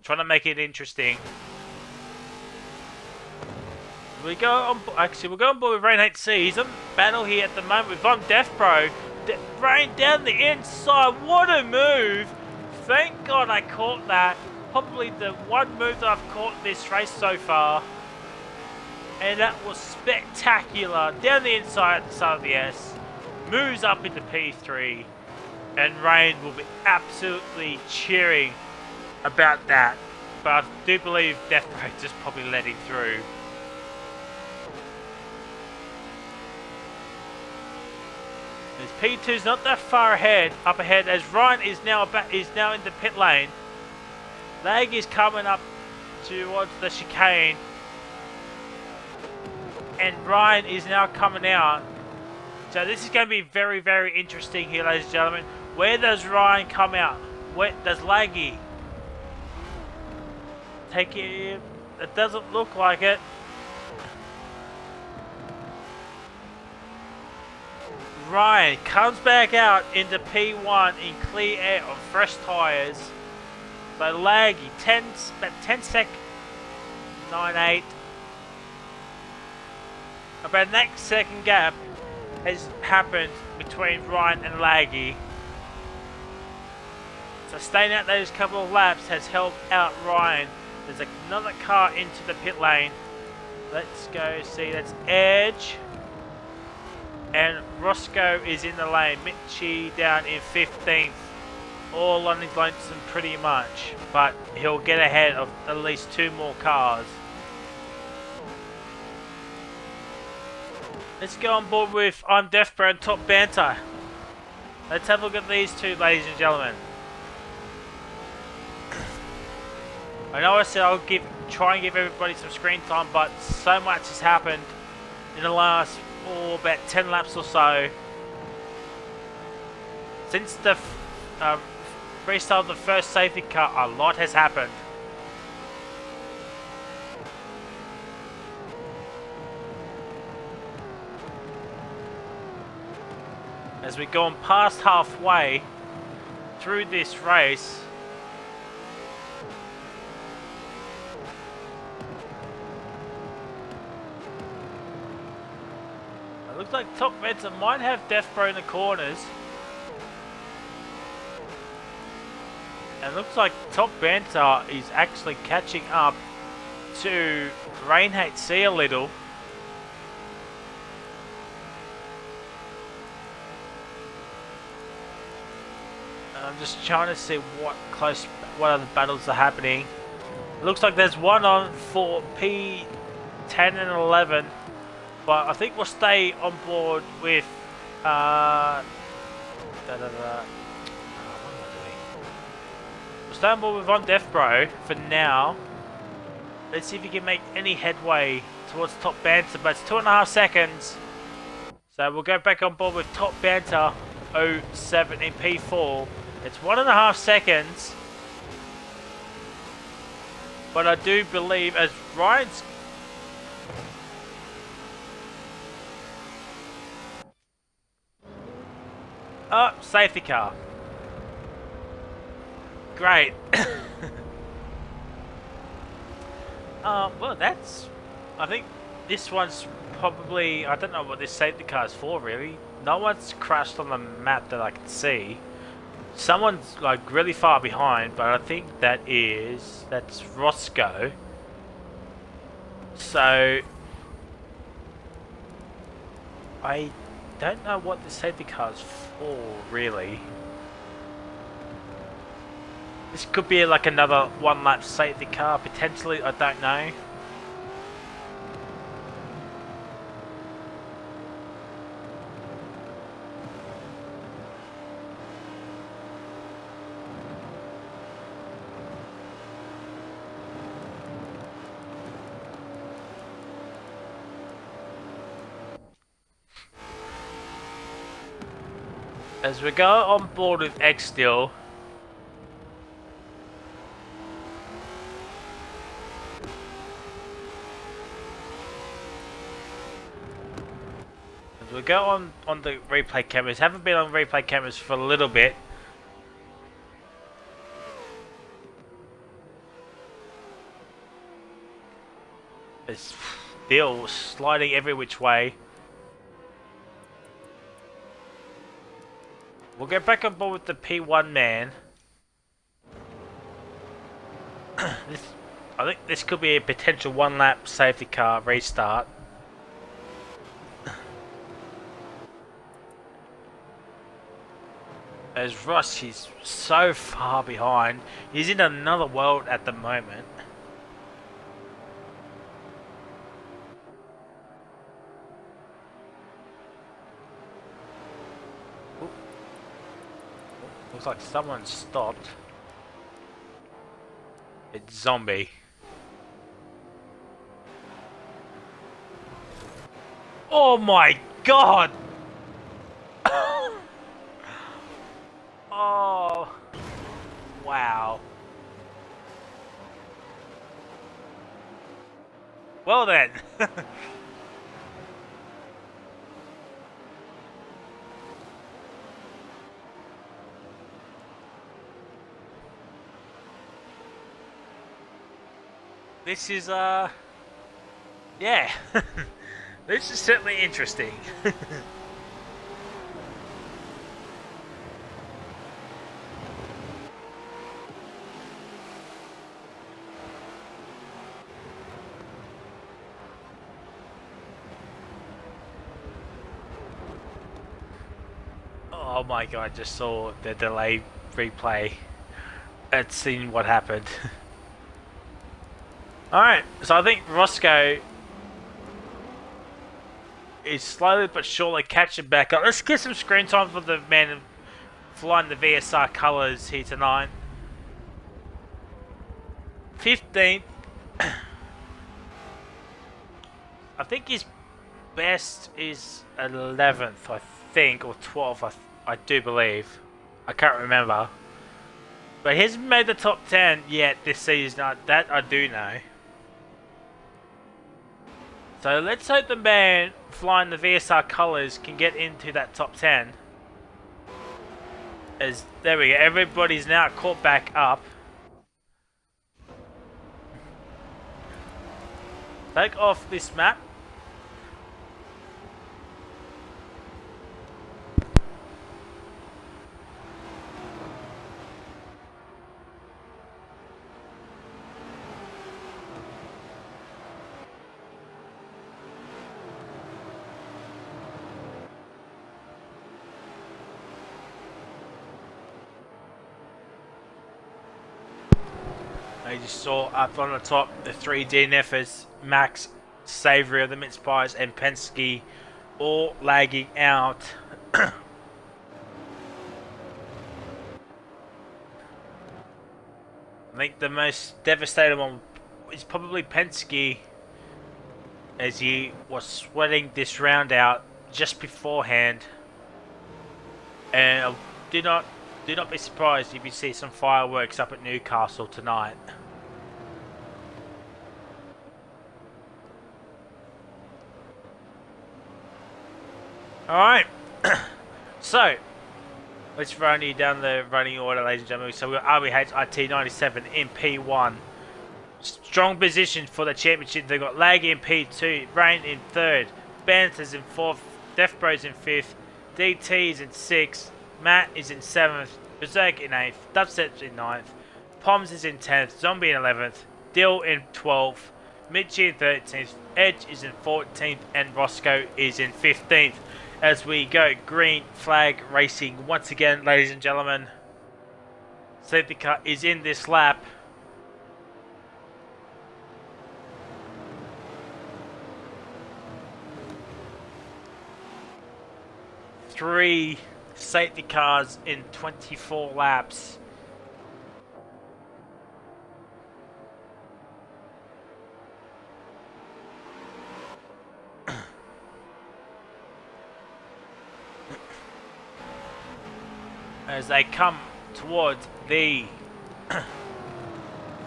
Trying to make it interesting. We go on. Actually, we'll go on board with Rain HC. He's in battle here at the moment with Death Pro. Rain down the inside. What a move! Thank God I caught that. Probably the one move that I've caught this race so far. And that was spectacular. Down the inside at the start of the S. Moves up into P3. And Rain will be absolutely cheering about that. But I do believe Death Pro just probably let him through. P2's not that far ahead, up ahead, as Ryan is now in the pit lane. Lag is coming up towards the chicane. And Ryan is now coming out. So this is going to be very, very interesting here, ladies and gentlemen. Where does Ryan come out? Where does Laggy take it? It doesn't look like it. Ryan comes back out into P1 in clear air on fresh tyres. So Laggy, about 10 sec, 9.8. About the next second gap has happened between Ryan and Laggy. So staying out those couple of laps has helped out Ryan. There's another car into the pit lane. Let's go see, that's Edge. And Roscoe is in the lane. Mitchie down in 15th. All on his lonesome pretty much. But he'll get ahead of at least 2 more cars. Let's go on board with I'm Deathbro and Top Banter. Let's have a look at these two, ladies and gentlemen. I know I said I'll try and give everybody some screen time, but so much has happened in the last about 10 laps or so. Since the restart of the first safety car, a lot has happened. As we're going past halfway through this race, it looks like Top Banter might have Deathbro in the corners. And it looks like Top Banter is actually catching up to Rain Hate C a little. I'm just trying to see what other battles are happening. It looks like there's one on for P10 and 11, but I think we'll stay on board with what am I doing? We'll stay on board with On Deathbro for now. Let's see if we can make any headway towards Top Banter, but it's 2.5 seconds. So we'll go back on board with Top Banter 07 in P4. It's 1.5 seconds, but I do believe as Ryan's safety car. Great. Well, I think this one's probably, I don't know what this safety car is for really. No one's crashed on the map that I can see. Someone's like really far behind, but I think that's Roscoe. So I don't know what the safety car is for really. This could be like another 1 lap safety car potentially, I don't know. As we go on board with X still, as we go on the replay cameras, haven't been on replay cameras for a little bit. It's still sliding every which way. We'll get back on board with the P1 man. I think this could be a potential 1 lap safety car restart. As Ross is so far behind. He's in another world at the moment. Looks like someone stopped. It's Zombie. Oh my god! Oh, wow. Well then. This is, yeah. This is certainly interesting. Oh my god, I just saw the delay replay and seen what happened. Alright, so I think Roscoe is slowly but surely catching back up. Let's get some screen time for the man flying the VSR colours here tonight. 15th. I think his best is 11th, I think, or 12th, I do believe. I can't remember. But he hasn't made the top 10 yet this season, that I do know. So let's hope the man flying the VSR colours can get into that top 10. As there we go, everybody's now caught back up. Take off this map. I just saw up on the top the three DNFs, Max, Savory of the Mince Pies, and Penske all lagging out. I think the most devastating one is probably Penske, as he was sweating this round out just beforehand. And do not be surprised if you see some fireworks up at Newcastle tonight. Alright, so let's run you down the running order, ladies and gentlemen. So we've got RBH IT 97 in P1. Strong position for the championship. They've got Lag in P2, Rain in 3rd, Banter's in 4th, Death Bros in 5th, DT's in 6th, Matt is in 7th, Berserk in 8th, Dubstep's in 9th, Poms is in 10th, Zombie in 11th, Dill in 12th, Mitchie in 13th, Edge is in 14th, and Roscoe is in 15th. As we go green flag racing once again, ladies and gentlemen. Safety car is in this lap. Three safety cars in 24 laps. As they come towards the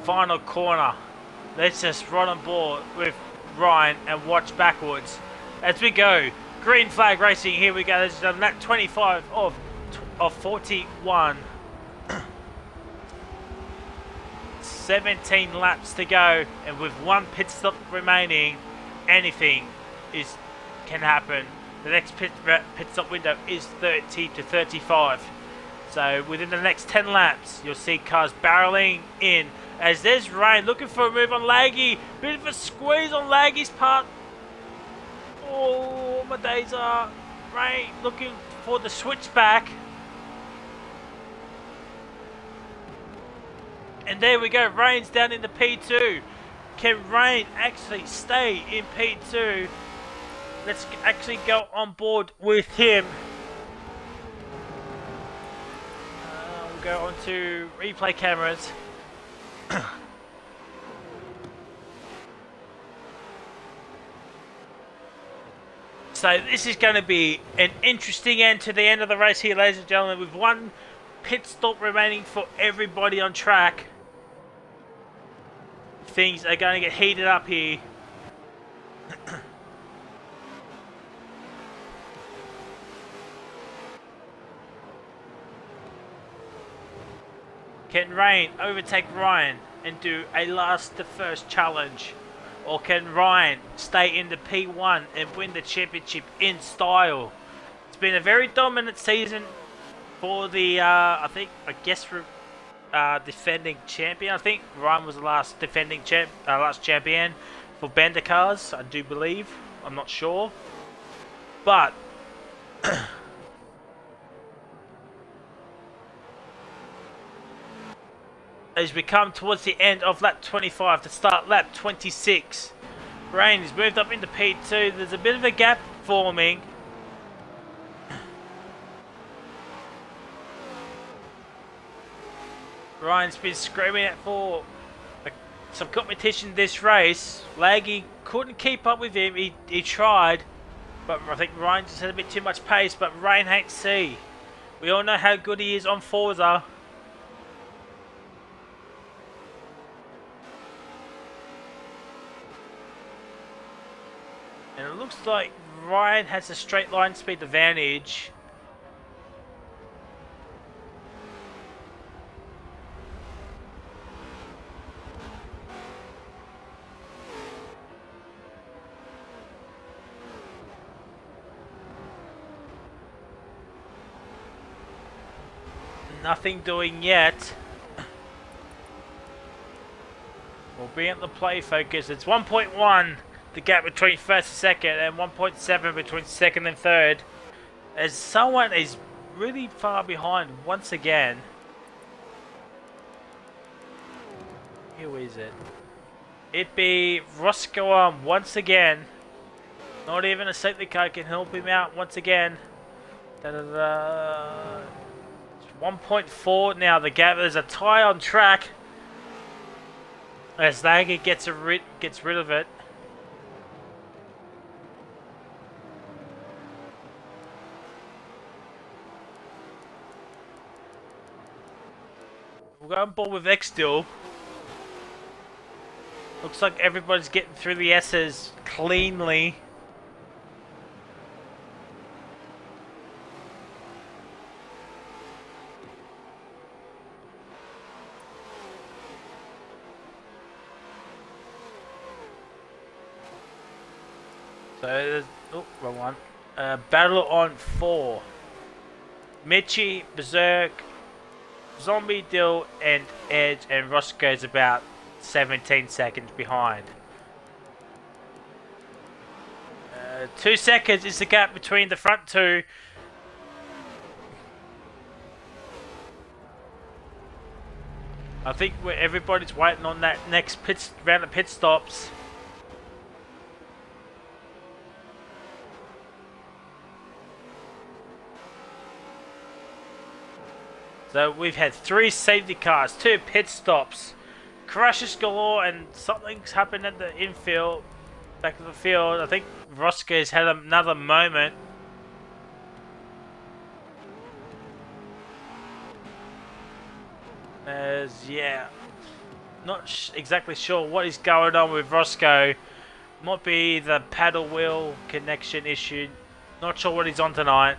final corner, let's just run on board with Ryan and watch backwards as we go. Green flag racing, here we go. This is lap 25 of 41. 17 laps to go, and with one pit stop remaining, anything can happen. The next pit stop window is 30 to 35. So within the next 10 laps, you'll see cars barreling in. As there's Rain looking for a move on Laggy. Bit of a squeeze on Laggy's part. Oh, my days are. Rain looking for the switchback. And there we go. Rain's down in the P2. Can Rain actually stay in P2? Let's actually go on board with him. Go on to replay cameras. So this is going to be an interesting end to the end of the race here, ladies and gentlemen, with one pit stop remaining for everybody on track. Things are going to get heated up here. Can Rain overtake Ryan and do a last to first challenge? Or can Ryan stay in the P1 and win the championship in style? It's been a very dominant season for the, defending champion. I think Ryan was the last last champion for BANTERCARS, I do believe. I'm not sure. But as we come towards the end of lap 25 to start lap 26, Rain has moved up into P2. There's a bit of a gap forming. Ryan's been screaming out for some competition this race. Laggy couldn't keep up with him. He tried, but I think Ryan just had a bit too much pace. But Rain hates C. We all know how good he is on Forza. And it looks like Ryan has a straight line speed advantage. Nothing doing yet. We'll be at the play focus. It's 1.1, the gap between first and second, and 1.7 between second and third. As someone is really far behind once again. Who is it? It be Roscoe once again. Not even a safety car can help him out once again. 1.4 now, the gap. There's a tie on track as Laggy gets rid of it. We'll go on board with X still. Looks like everybody's getting through the S's cleanly. So there's, wrong one. Battle on 4. Mitchie, Berserk, Zombie, Dill, and Edge, and Roscoe's about 17 seconds behind. 2 seconds is the gap between the front two. I think everybody's waiting on that next round of pit stops. So we've had 3 safety cars, 2 pit stops, crashes galore, and something's happened at the infield, back of the field. I think Roscoe's had another moment. Yeah, not exactly sure what is going on with Roscoe. Might be the paddle wheel connection issue. Not sure what he's on tonight.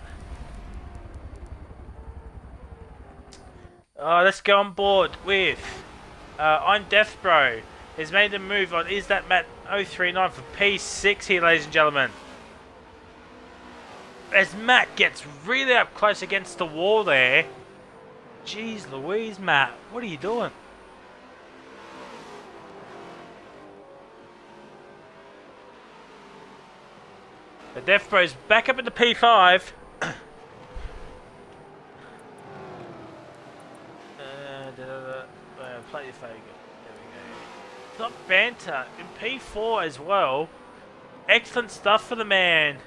Let's go on board with I'm Death Bro. Has made a move on Is That Matt 039 for P6 here, ladies and gentlemen. As Matt gets really up close against the wall there. Jeez Louise, Matt, what are you doing? The Death Bro's back up at the P5. Play your favourite. There we go. Top banter in P4 as well. Excellent stuff for the man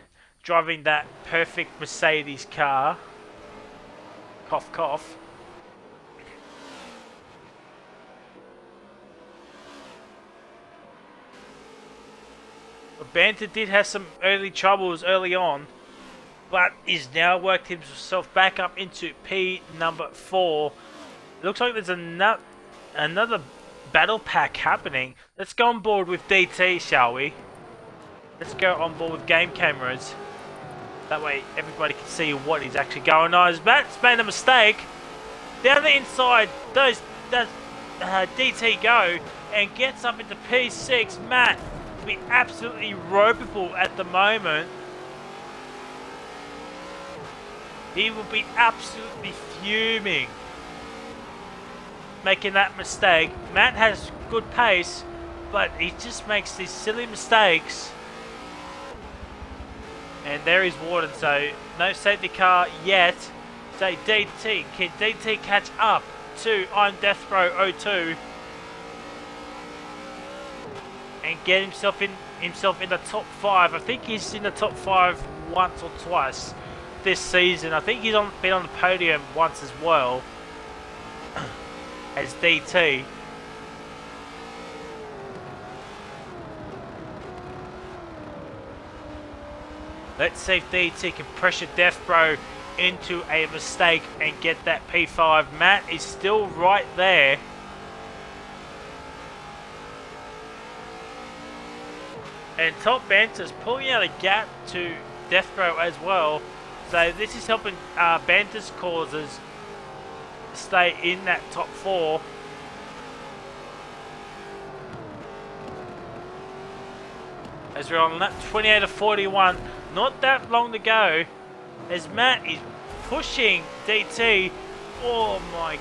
driving that perfect Mercedes car. Cough, cough. But Banter did have some early troubles early on. but he's now worked himself back up into P number 4. Looks like there's another battle pack happening. Let's go on board with DT, shall we? Let's go on board with game cameras. That way everybody can see what is actually going on. As Matt's made a mistake. Down the inside does DT go and gets up into P6. Matt will be absolutely ropeable at the moment. He will be absolutely fuming making that mistake. Matt has good pace, but he just makes these silly mistakes. And there is Warden, so no safety car yet. So DT, can DT catch up to I'm Deathbro 02 and get himself in the top 5? I think he's in the top 5 once or twice this season. I think he's been on the podium once as well as DT. Let's see if DT can pressure Deathbro into a mistake and get that P5. Matt is still right there. And Top Banter's pulling out a gap to Deathbro as well. So this is helping Banter's causes stay in that top 4. As we're on lap 28 of 41, not that long to go. As Matt is pushing DT. Oh my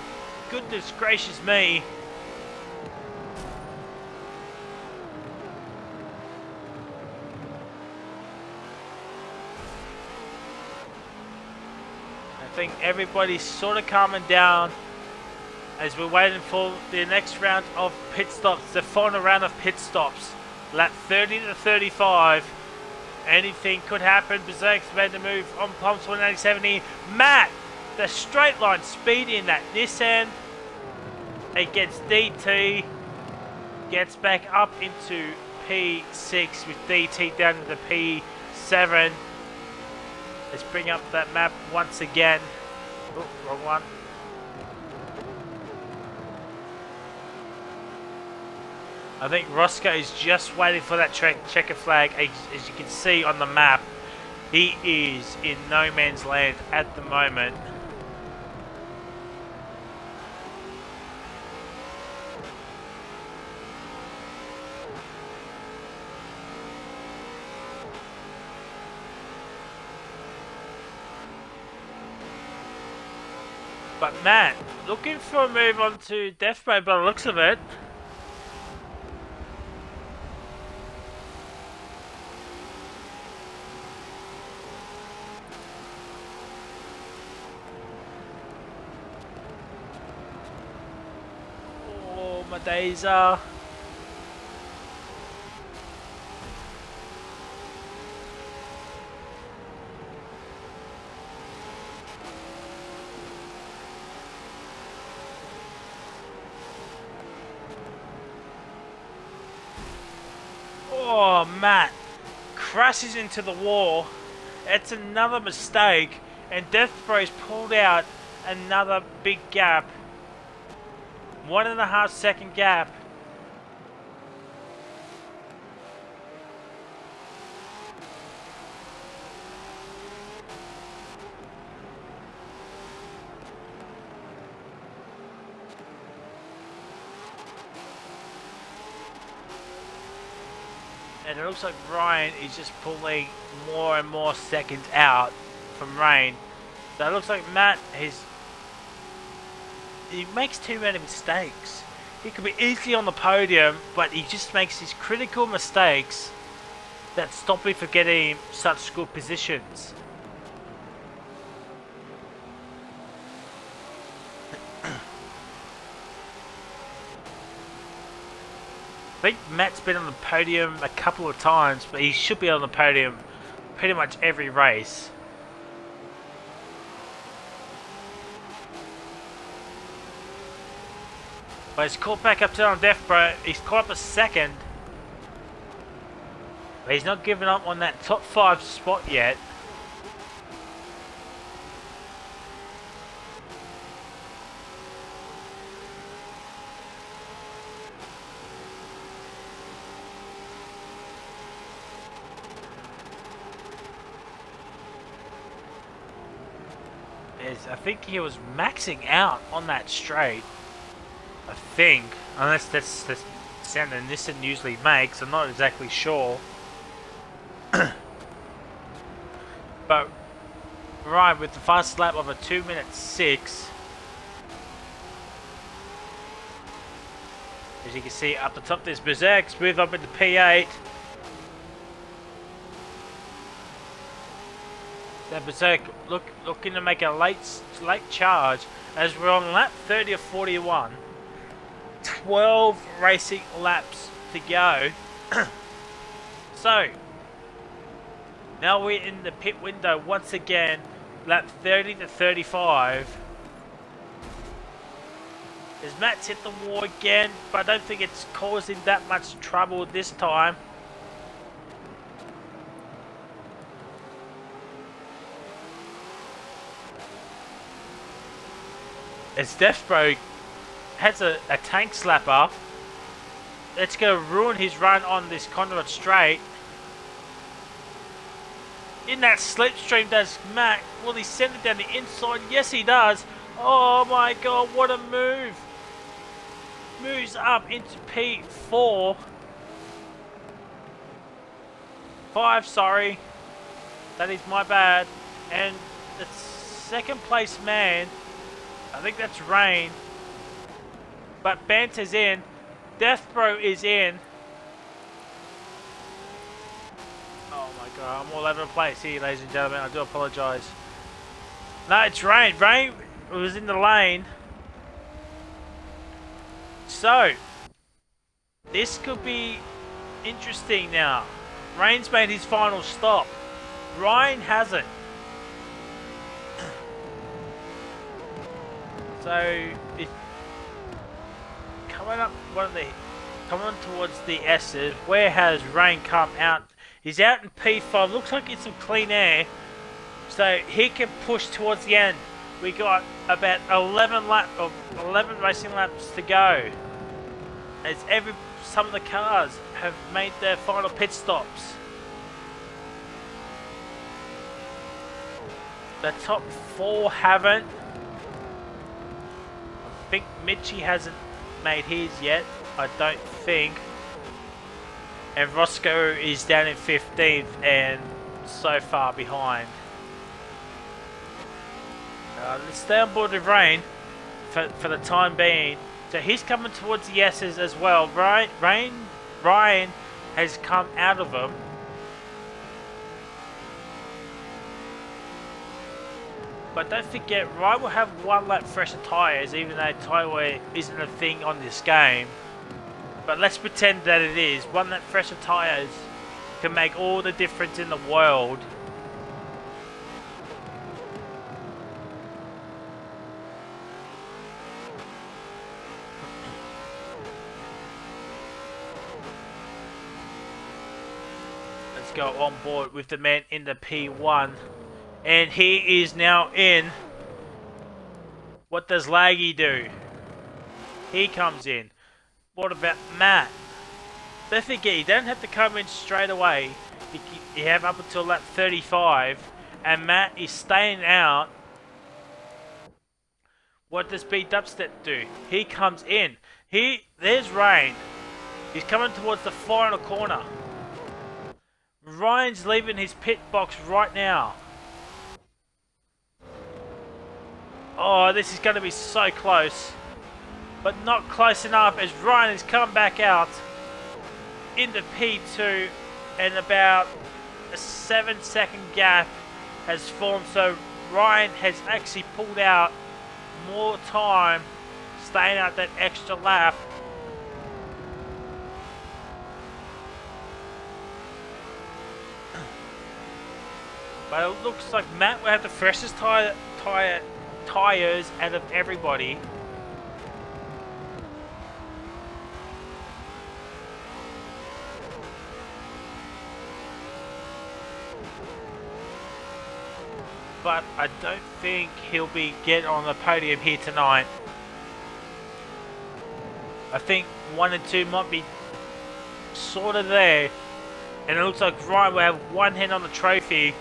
goodness gracious me. I think everybody's sort of calming down as we're waiting for the next round of pit stops, the final round of pit stops. Lap 30 to 35. Anything could happen. Berserk's made the move on pumps 180-70. Matt, the straight line speed in that Nissan. It gets DT. Gets back up into P6 with DT down to the P7. Let's bring up that map once again. Oh, wrong one. I think Roscoe is just waiting for that checker flag. As you can see on the map, he is in no man's land at the moment. But Matt, looking for a move on to Deathbro by the looks of it. Oh, my days are... Oh, Matt crashes into the wall. It's another mistake, and Deathbro's pulled out another big gap. 1.5 second gap. And it looks like Ryan is just pulling more and more seconds out from Rain. So it looks like Matt he makes too many mistakes. He could be easily on the podium, but he just makes these critical mistakes that stop him from getting such good positions. I think Matt's been on the podium a couple of times, but he should be on the podium pretty much every race. But he's caught back up to on Deathbro. He's caught up a second. But he's not giving up on that top 5 spot yet. is I think he was maxing out on that straight. I think, unless that's the sound that Nissan usually makes, I'm not exactly sure. But right, with the fastest lap of a 2:06. As you can see up the top, there's Berserk, smooth up into P8. Then Berserk looking to make a late charge as we're on lap 30 of 41. 12 racing laps to go. So now we're in the pit window once again, lap 30 to 35. As Matt's hit the wall again, but I don't think it's causing that much trouble this time. As Deathbro has a tank slapper, it's going to ruin his run on this Conrad straight. In that slipstream does Matt. Will he send it down the inside? Yes, he does. Oh my god, what a move. Moves up into P4. 5, sorry. That is my bad. And the second place man, I think that's Rain. But Banter's in. Deathbro is in. Oh my god, I'm all over the place here, ladies and gentlemen. I do apologise. No, it's Rain. Rain was in the lane. So, this could be interesting now. Rain's made his final stop. Ryan hasn't. So, if coming towards the S's, where has Rain come out? He's out in P5. Looks like it's some clean air. So he can push towards the end. We got about 11 racing laps to go. As some of the cars have made their final pit stops. The top 4 haven't. I think Mitchie hasn't made his yet. I don't think. And Roscoe is down in 15th and so far behind. Let's stay on board with Rain for the time being. So he's coming towards the S's as well. Ryan has come out of them. But don't forget, Ryan will have 1 lap fresher tyres, even though tyre wear isn't a thing on this game. But let's pretend that it is. 1 lap fresher tyres can make all the difference in the world. Let's go on board with the man in the P1. And he is now in. What does Laggy do? He comes in. What about Matt? Don't forget, you don't have to come in straight away. You have up until lap 35. And Matt is staying out. What does B Dubstep do? He comes in. There's Rain. He's coming towards the final corner. Ryan's leaving his pit box right now. Oh, this is going to be so close. But not close enough as Ryan has come back out into P2 and about a 7-second gap has formed. So Ryan has actually pulled out more time, staying out that extra lap. But it looks like Matt will have the freshest tyres out of everybody. But I don't think he'll be getting on the podium here tonight. I think 1 and 2 might be sort of there. And it looks like Ryan will have 1 hand on the trophy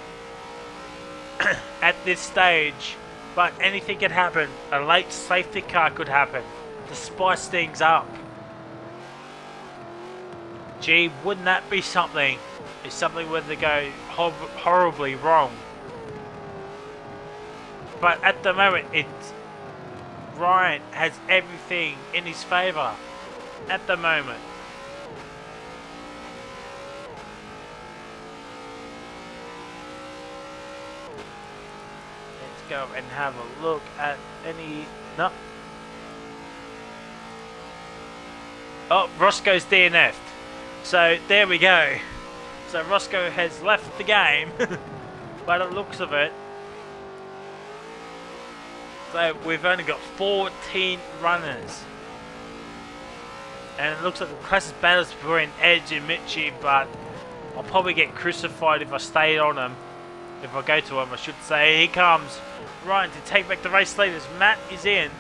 at this stage. But anything can happen. A late safety car could happen to spice things up. Gee, wouldn't that be something? If something were to go horribly wrong. But at the moment, Ryan has everything in his favour. At the moment. Let's go and have a look at any... No. Oh, Roscoe's DNF'd. So, there we go. So, Roscoe has left the game. By the looks of it. So, we've only got 14 runners. And it looks like the closest battles between Edge and Mitchie, but I'll probably get crucified if I stay on him. If I go to him, I should say. Here comes Ryan to take back the race leaders. Matt is in.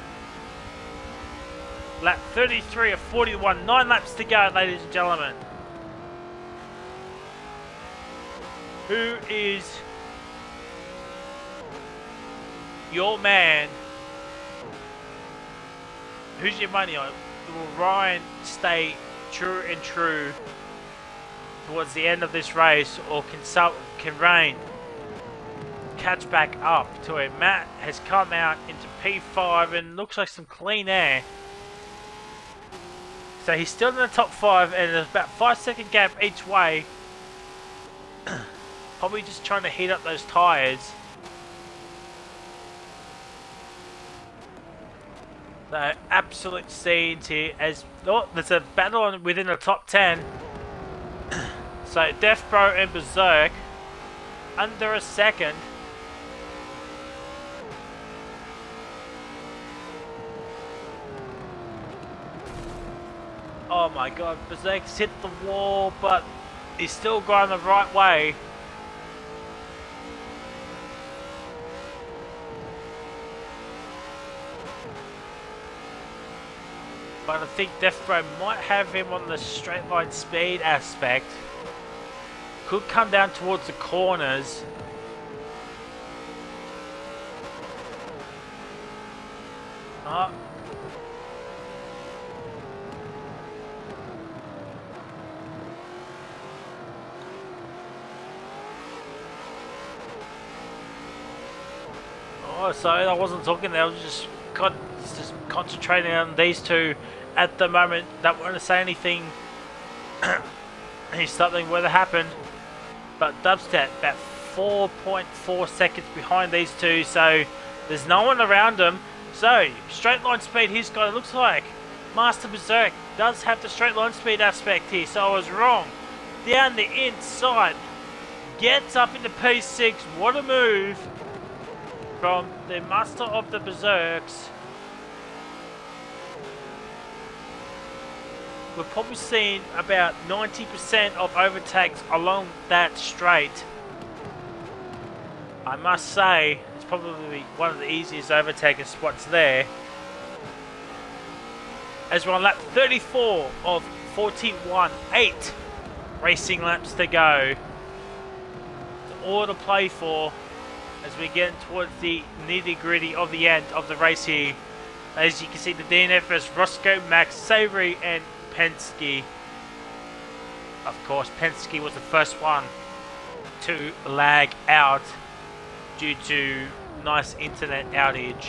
Lap 33 of 41. 9 laps to go, ladies and gentlemen. Who is your man? Who's your money on? Will Ryan stay true and true towards the end of this race, or can Rain catch back up to it? Matt has come out into P5 and looks like some clean air. So he's still in the top 5 and there's about 5-second gap each way. Probably just trying to heat up those tyres. So absolute scenes here as there's a battle within the top 10. So Death Bro and Berserk under a second. Oh my god, Berserk's hit the wall, but he's still going the right way. But I think Death Bro might have him on the straight line speed aspect. Could come down towards the corners. Oh. Oh, sorry, I wasn't talking there. I was just concentrating on these two at the moment. Don't want to say anything if something were to happen. But Dubstep about 4.4 seconds behind these two, so there's no one around them. So straight line speed he's got. It looks like Master Berserk does have the straight line speed aspect here, so I was wrong. Down the inside, gets up into P6. What a move from the Master of the Berserks. We've probably seen about 90% of overtakes along that straight. I must say, it's probably one of the easiest overtaking spots there. As we're on lap 34 of 41, 8 racing laps to go. It's all to play for as we get towards the nitty-gritty of the end of the race here. As you can see, the DNF is Roscoe, Max, Savory, and Penske. Of course, Penske was the first one to lag out due to nice internet outage.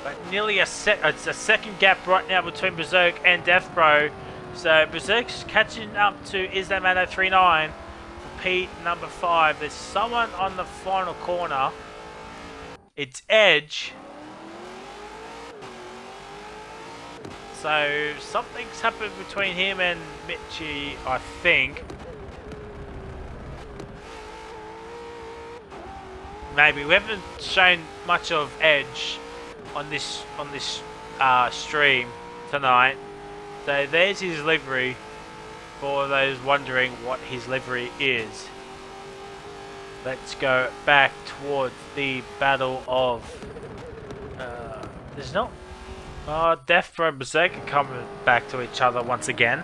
But nearly it's a second gap right now between Berserk and Death Bro. So Berserk's catching up to Islamano39 for P number 5. There's someone on the final corner. It's Edge. So something's happened between him and Mitchie, I think. Maybe we haven't shown much of Edge on this stream tonight. So there's his livery for those wondering what his livery is. Let's go back towards the battle of there's no Death Bro and Berserk coming back to each other once again.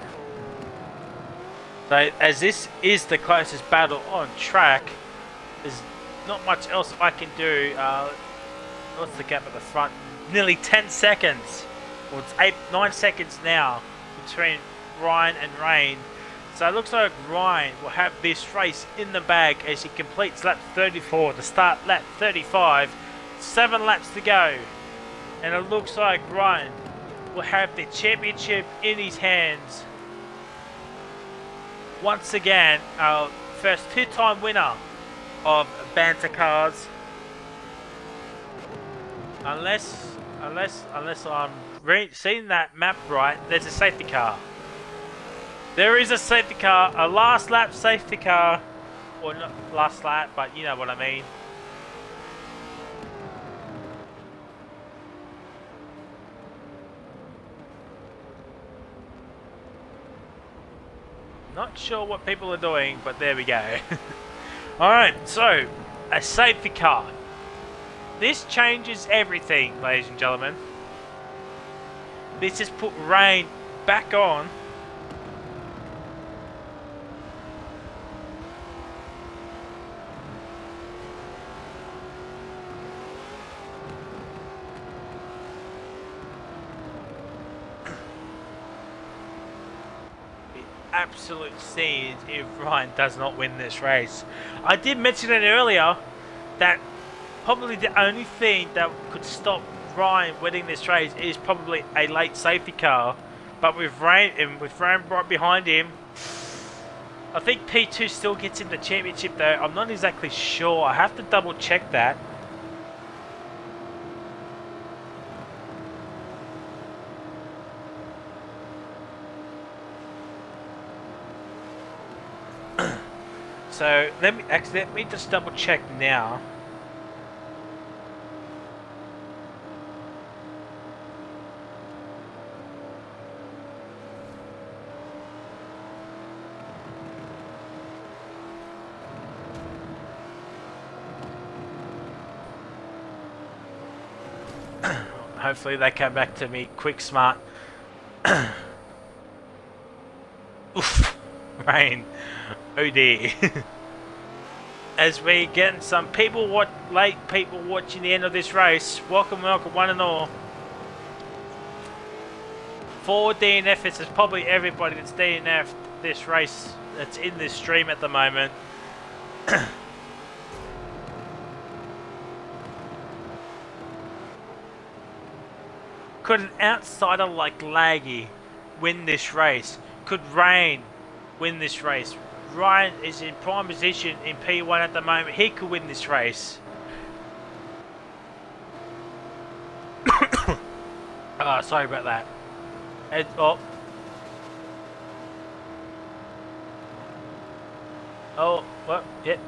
So, as this is the closest battle on track, there's not much else I can do. What's the gap at the front? Nearly 10 seconds. Well, it's 9 seconds now between Ryan and Rain. So it looks like Ryan will have this race in the bag as he completes lap 34 to start lap 35. 7 laps to go. And it looks like Ryan will have the championship in his hands. Once again, our first 2-time winner of BANTERCARS. Unless I'm seeing that map right, there's a safety car. There is a safety car, a last lap safety car. Or not last lap, but you know what I mean. Not sure what people are doing, but there we go. Alright, so, a safety car. This changes everything, ladies and gentlemen. This has put Rain back on. Absolute scenes if Ryan does not win this race. I did mention it earlier that probably the only thing that could stop Ryan winning this race is probably a late safety car. But with Rain right behind him, I think P2 still gets in the championship though. I'm not exactly sure. I have to double check that. So let me just double check now. Hopefully they come back to me quick, smart. Oof, Rain. Oh dear. As we get some late people watching the end of this race, welcome one and all. 4 DNFs is probably everybody that's DNF'd this race that's in this stream at the moment. Could an outsider like Laggy win this race? Could Rain win this race? Ryan is in prime position in P1 at the moment. He could win this race. Sorry about that. Oh, what? Yep.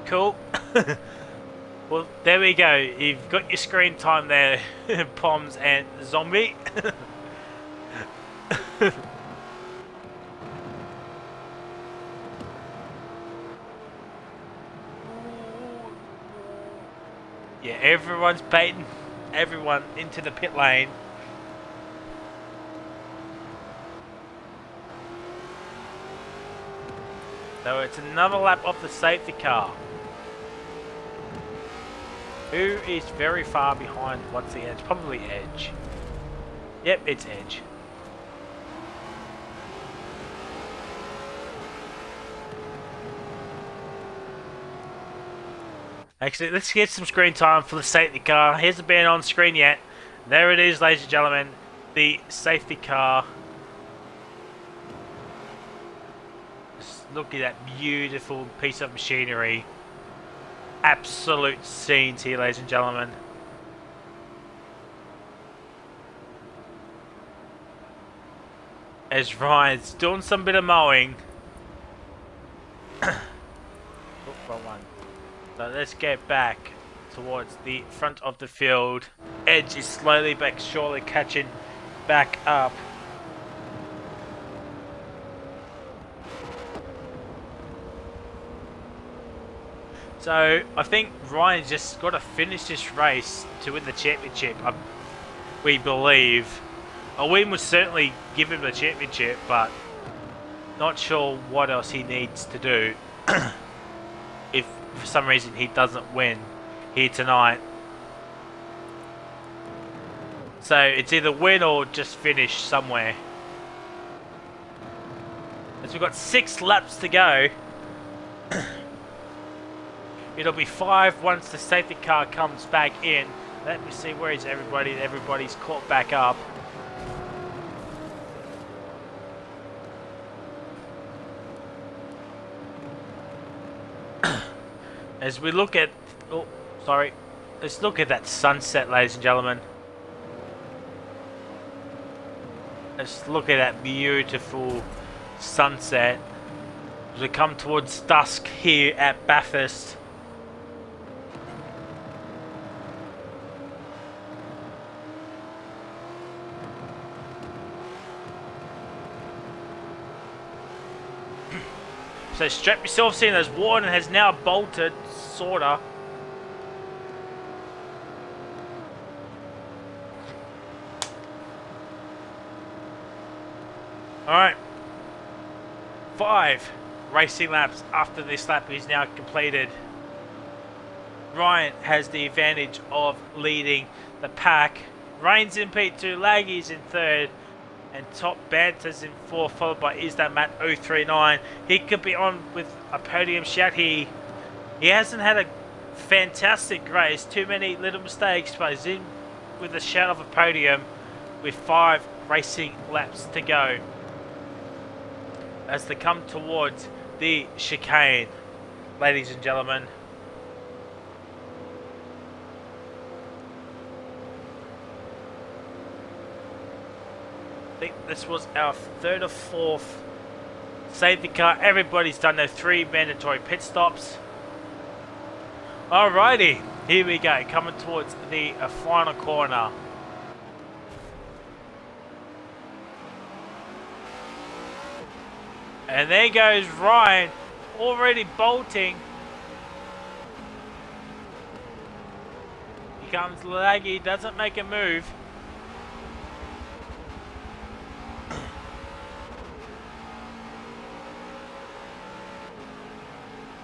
Cool. Well, there we go. You've got your screen time there, Poms and Zombie. Yeah, everyone's baiting everyone into the pit lane. So it's another lap off the safety car. Who is very far behind once again? It's probably Edge. Yep, it's Edge. Actually, let's get some screen time for the safety car. Here's the band on screen yet. There it is, ladies and gentlemen. The safety car. Just look at that beautiful piece of machinery. Absolute scenes here, ladies and gentlemen. As Ryan's doing some bit of mowing. Oh, wrong one. So let's get back towards the front of the field. Edge is slowly but surely catching back up. So I think Ryan's just got to finish this race to win the championship. We believe a win would certainly give him the championship, but Not sure what else he needs to do if for some reason he doesn't win here tonight. So it's either win or just finish somewhere. As we've got 6 laps to go. It'll be 5 once the safety car comes back in. Let me see, where is everybody? Everybody's caught back up. As we look at... Oh, sorry. Let's look at that sunset, ladies and gentlemen. Let's look at that beautiful sunset as we come towards dusk here at Bathurst. So strap yourselves in as Warden has now bolted, sorta. Alright. 5 racing laps after this lap is now completed. Ryan has the advantage of leading the pack. Rain's in P2, Laggy's in 3rd. And top Banter's in 4th, followed by Is That Matt 039. He could be on with a podium shout here. He hasn't had a fantastic race, too many little mistakes, but he's in with a shout of a podium with 5 racing laps to go as they come towards the chicane, ladies and gentlemen. I think this was our 3rd or 4th safety car. Everybody's done their 3 mandatory pit stops. Alrighty, here we go, coming towards the final corner. And there goes Ryan, already bolting. Here comes Laggy, doesn't make a move.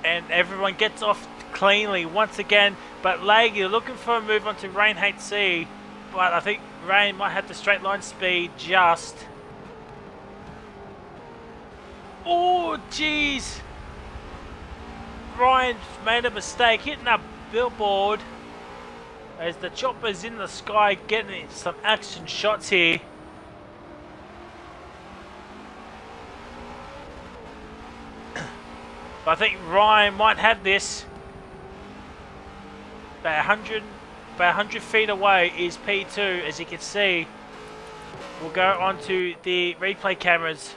And everyone gets off cleanly once again, but Laggy looking for a move onto Rain HC, but I think Rain might have the straight line speed just. Oh jeez, Ryan's made a mistake, hitting a billboard as the chopper's in the sky getting some action shots here. I think Ryan might have this. About 100 feet away is P2, as you can see. We'll go onto the replay cameras.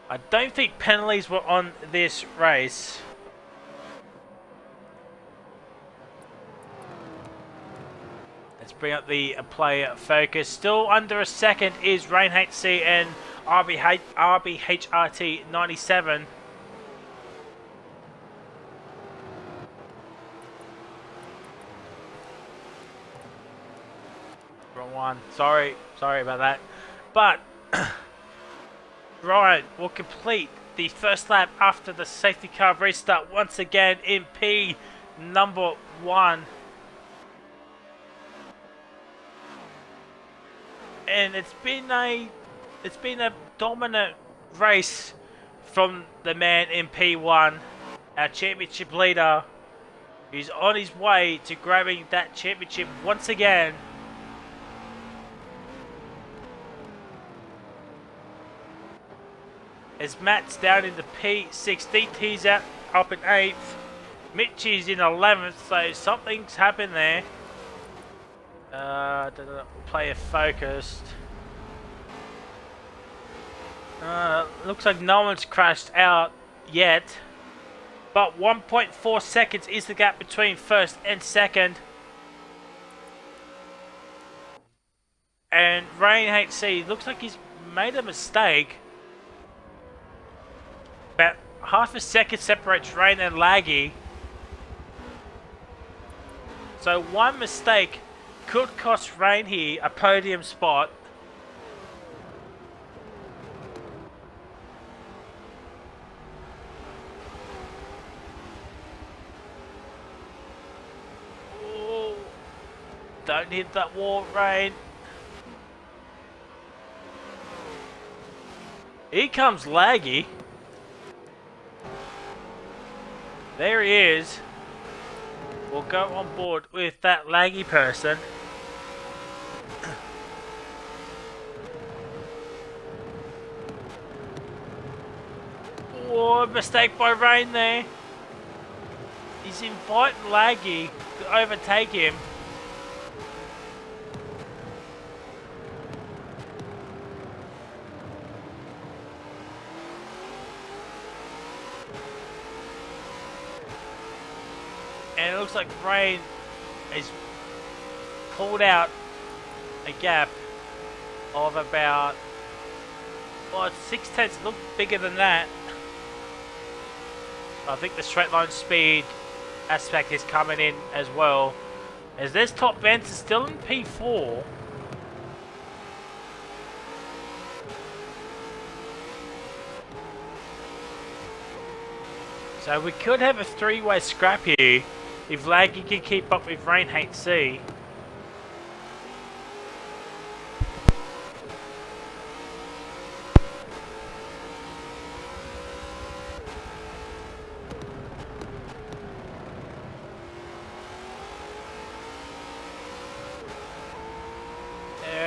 I don't think penalties were on this race. Let's bring up the player focus. Still under a second is Rain HC and RBHRT 97. Wrong one. Sorry about that. But Ryan will complete the first lap after the safety car restart once again in P number 1. And it's been a dominant race from the man in P1, our championship leader. He's on his way to grabbing that championship once again. As Matt's down in the P6, DT's up in 8th, Mitchie's in 11th, so something's happened there. Player focused. Looks like no one's crashed out yet, but 1.4 seconds is the gap between first and second. And Rain HC looks like he's made a mistake. About half a second separates Rain and Laggy. So one mistake could cost Rain here a podium spot. Oh, don't hit that wall, Rain. Here comes Laggy. There he is. We'll go on board with that Laggy person. Oh, mistake by Rain there. He's inviting Laggy to overtake him. And it looks like Rain has pulled out a gap of about, well, it's 6/10, look bigger than that. I think the straight line speed aspect is coming in as well. As there's Top Banter still in P4. So we could have a three-way scrap here if Laggy can keep up with Rain HC.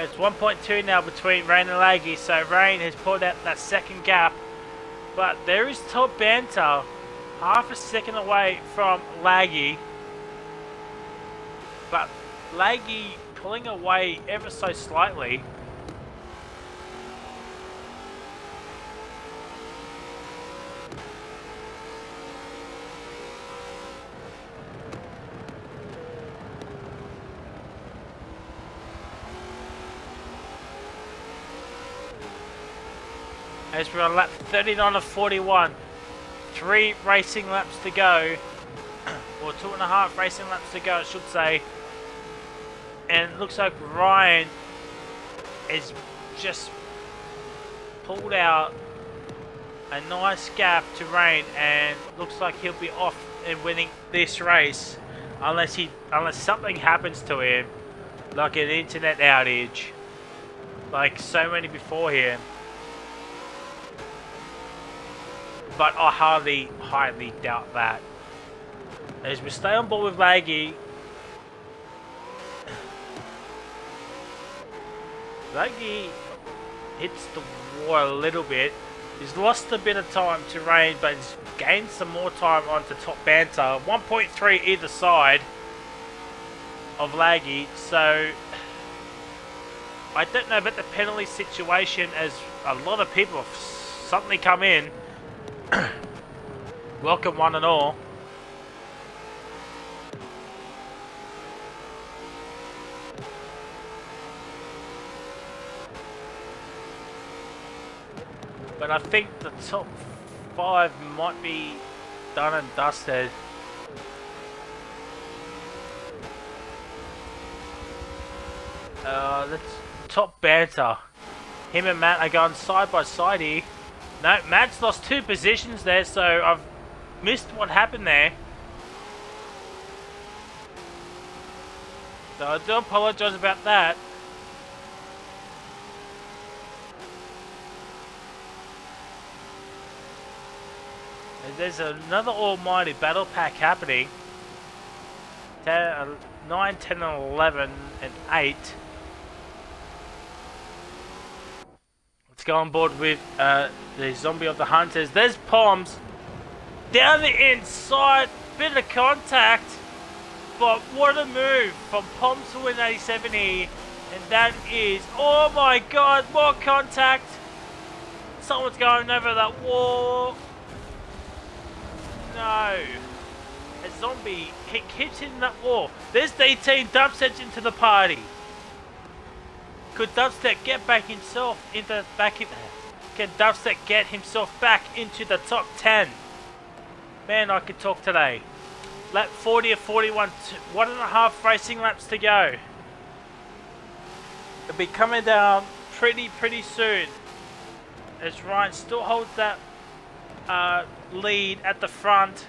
It's 1.2 now between Rain and Laggy, so Rain has pulled out that second gap. But there is Top Banter, half a second away from Laggy. But Laggy pulling away ever so slightly. As we're on lap 39 of 41. 3 racing laps to go. Or 2.5 racing laps to go, I should say. And it looks like Ryan is just pulled out a nice gap to Rain, and looks like he'll be off and winning this race unless something happens to him, like an internet outage, like so many before him. But I highly doubt that. As we stay on board with Laggy. Laggy hits the wall a little bit. He's lost a bit of time to Rain, but he's gained some more time onto Top Banter. 1.3 either side of Laggy. So I don't know about the penalty situation, as a lot of people have suddenly come in. Welcome one and all. But I think the top 5 might be done and dusted. That's Top Banter. Him and Matt are going side by side here. No, Matt's lost 2 positions there, so I've missed what happened there. So I do apologise about that. And there's another almighty battle pack happening. 9, 10, and 11, and 8. Let's go on board with the Zombie of the Hunters. There's Poms. Down the inside. Bit of contact. But what a move from Poms to win 87 here. And that is... Oh my god, more contact. Someone's going over that wall. No. A zombie. He keeps hitting that wall. There's DT. Dubstep into the party. Could Dubstep get back himself into Can Dubstep get himself back into the top 10? Man, I could talk today. Lap 40 of 41, 1.5 racing laps to go. It'll be coming down pretty soon. As Ryan still holds that lead at the front.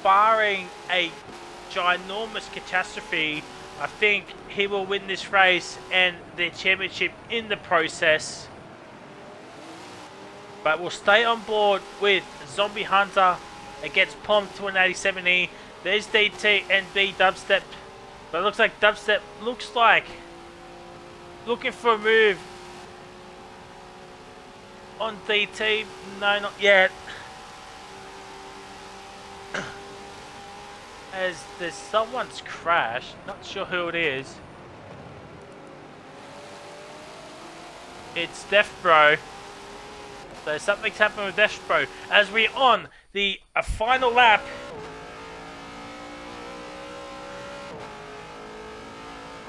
Barring a ginormous catastrophe, I think he will win this race and the championship in the process. But we'll stay on board with Zombie Hunter against Pom to an 80-70. There's DT and B Dubstep. But it looks like Dubstep looks like looking for a move on DT. No, not yet. As there's someone's crashed. Not sure who it is. It's Death Bro. So something's happened with Death Bro. As we're on the final lap.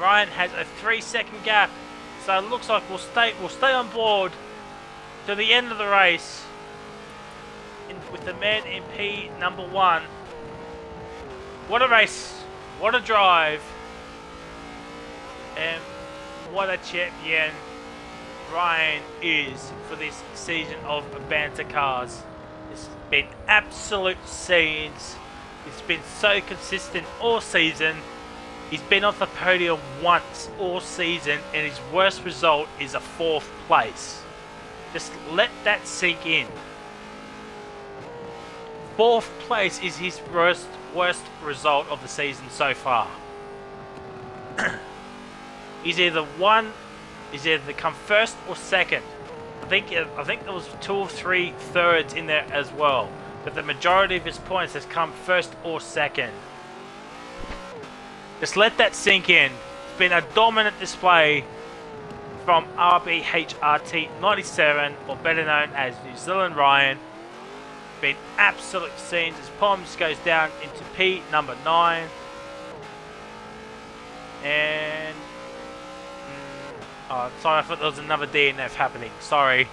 Ryan has a 3-second gap. So it looks like we'll stay on board to the end of the race. With the man in P number 1. What a race, what a drive, and what a champion Ryan is for this season of Banter Cars. It's been absolute scenes. It's been so consistent all season. He's been off the podium once all season, and his worst result is a 4th place. Just let that sink in. 4th place is his worst result of the season so far. He's either come 1st or 2nd. I think there was 2 or 3 thirds in there as well. But the majority of his points has come 1st or 2nd. Just let that sink in. It's been a dominant display from RBHRT 97, or better known as New Zealand Ryan. Been absolute scenes as Poms goes down into P number 9. And oh, sorry, I thought there was another DNF happening. Sorry.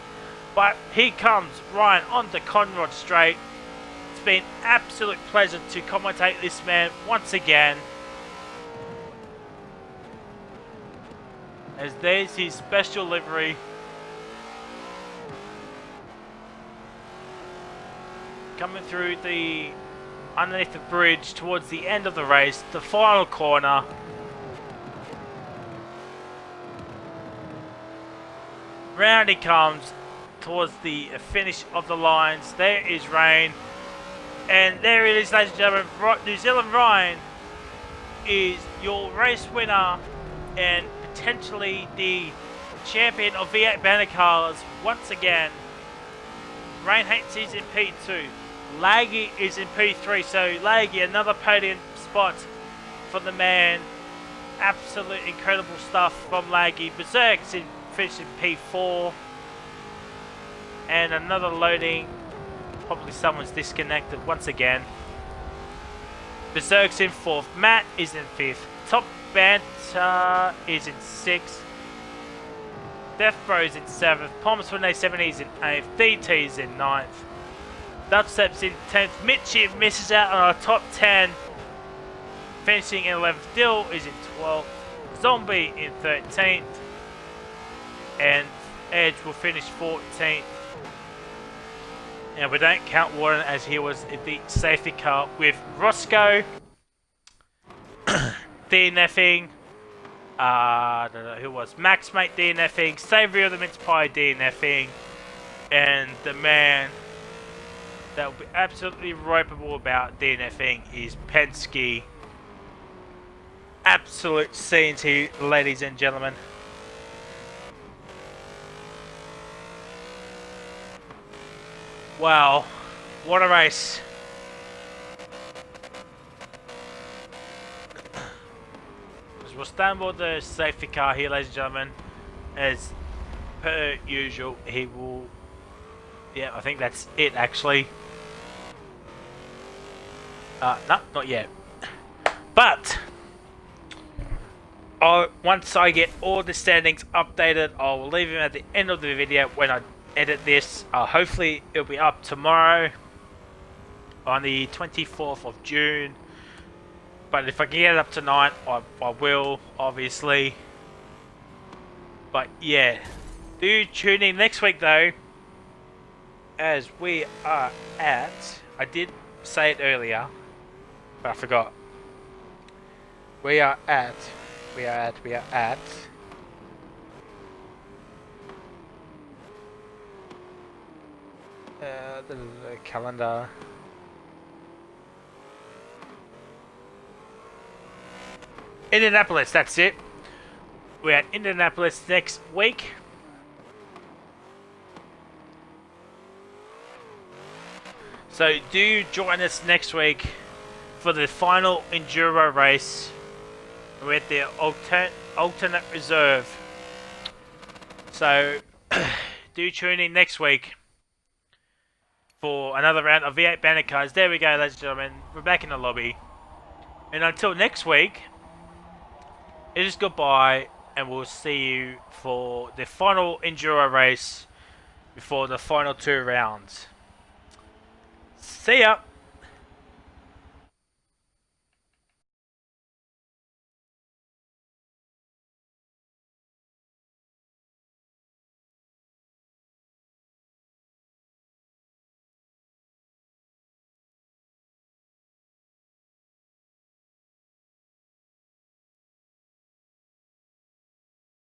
But here comes Ryan onto Conrod Straight. It's been absolute pleasure to commentate this man once again. As there's his special livery. Coming through underneath the bridge towards the end of the race, the final corner. Round he comes towards the finish of the lines. There is Rain. And there it is, ladies and gentlemen. New Zealand Ryan is your race winner and potentially the champion of V8 Banter Cars once again. Rain Hates is in P2. Laggy is in P3, so Laggy, another podium spot for the man. Absolute incredible stuff from Laggy. Berserk's finished in P4. And another loading. Probably someone's disconnected once again. Berserk's in 4th. Matt is in 5th. Top Banter is in 6th. Death Bro is in 7th. Poms from A70 is in 8th. DT is in 9th. Dubstep's in 10th. Mitchie misses out on our top 10. Finishing in 11th. Dill is in 12th. Zombie in 13th. And Edge will finish 14th. And we don't count Warren as he was in the safety car with Roscoe. DNFing. I don't know who was. Max Mate DNFing. Savory of the Mince Pie DNFing. And the man that will be absolutely ropeable about DNFing is Penske. Absolute scenes here, ladies and gentlemen. Wow, what a race. We'll stand by the safety car here, ladies and gentlemen. As per usual, he will... Yeah, I think that's it, actually. No, not yet. But... once I get all the standings updated, I'll leave him at the end of the video when I edit this. Hopefully, it'll be up tomorrow. On the 24th of June. But if I can get it up tonight, I will, obviously. But yeah, do tune in next week though, as we are at, I did say it earlier, but I forgot. We are at the calendar. Indianapolis, that's it. We're at Indianapolis next week. So do join us next week for the final Enduro race. We're at the alternate reserve. So do tune in next week for another round of V8 Banter Cars. There we go, ladies and gentlemen. We're back in the lobby. And until next week, it is goodbye, and we'll see you for the final Enduro race before the final 2 rounds. See ya!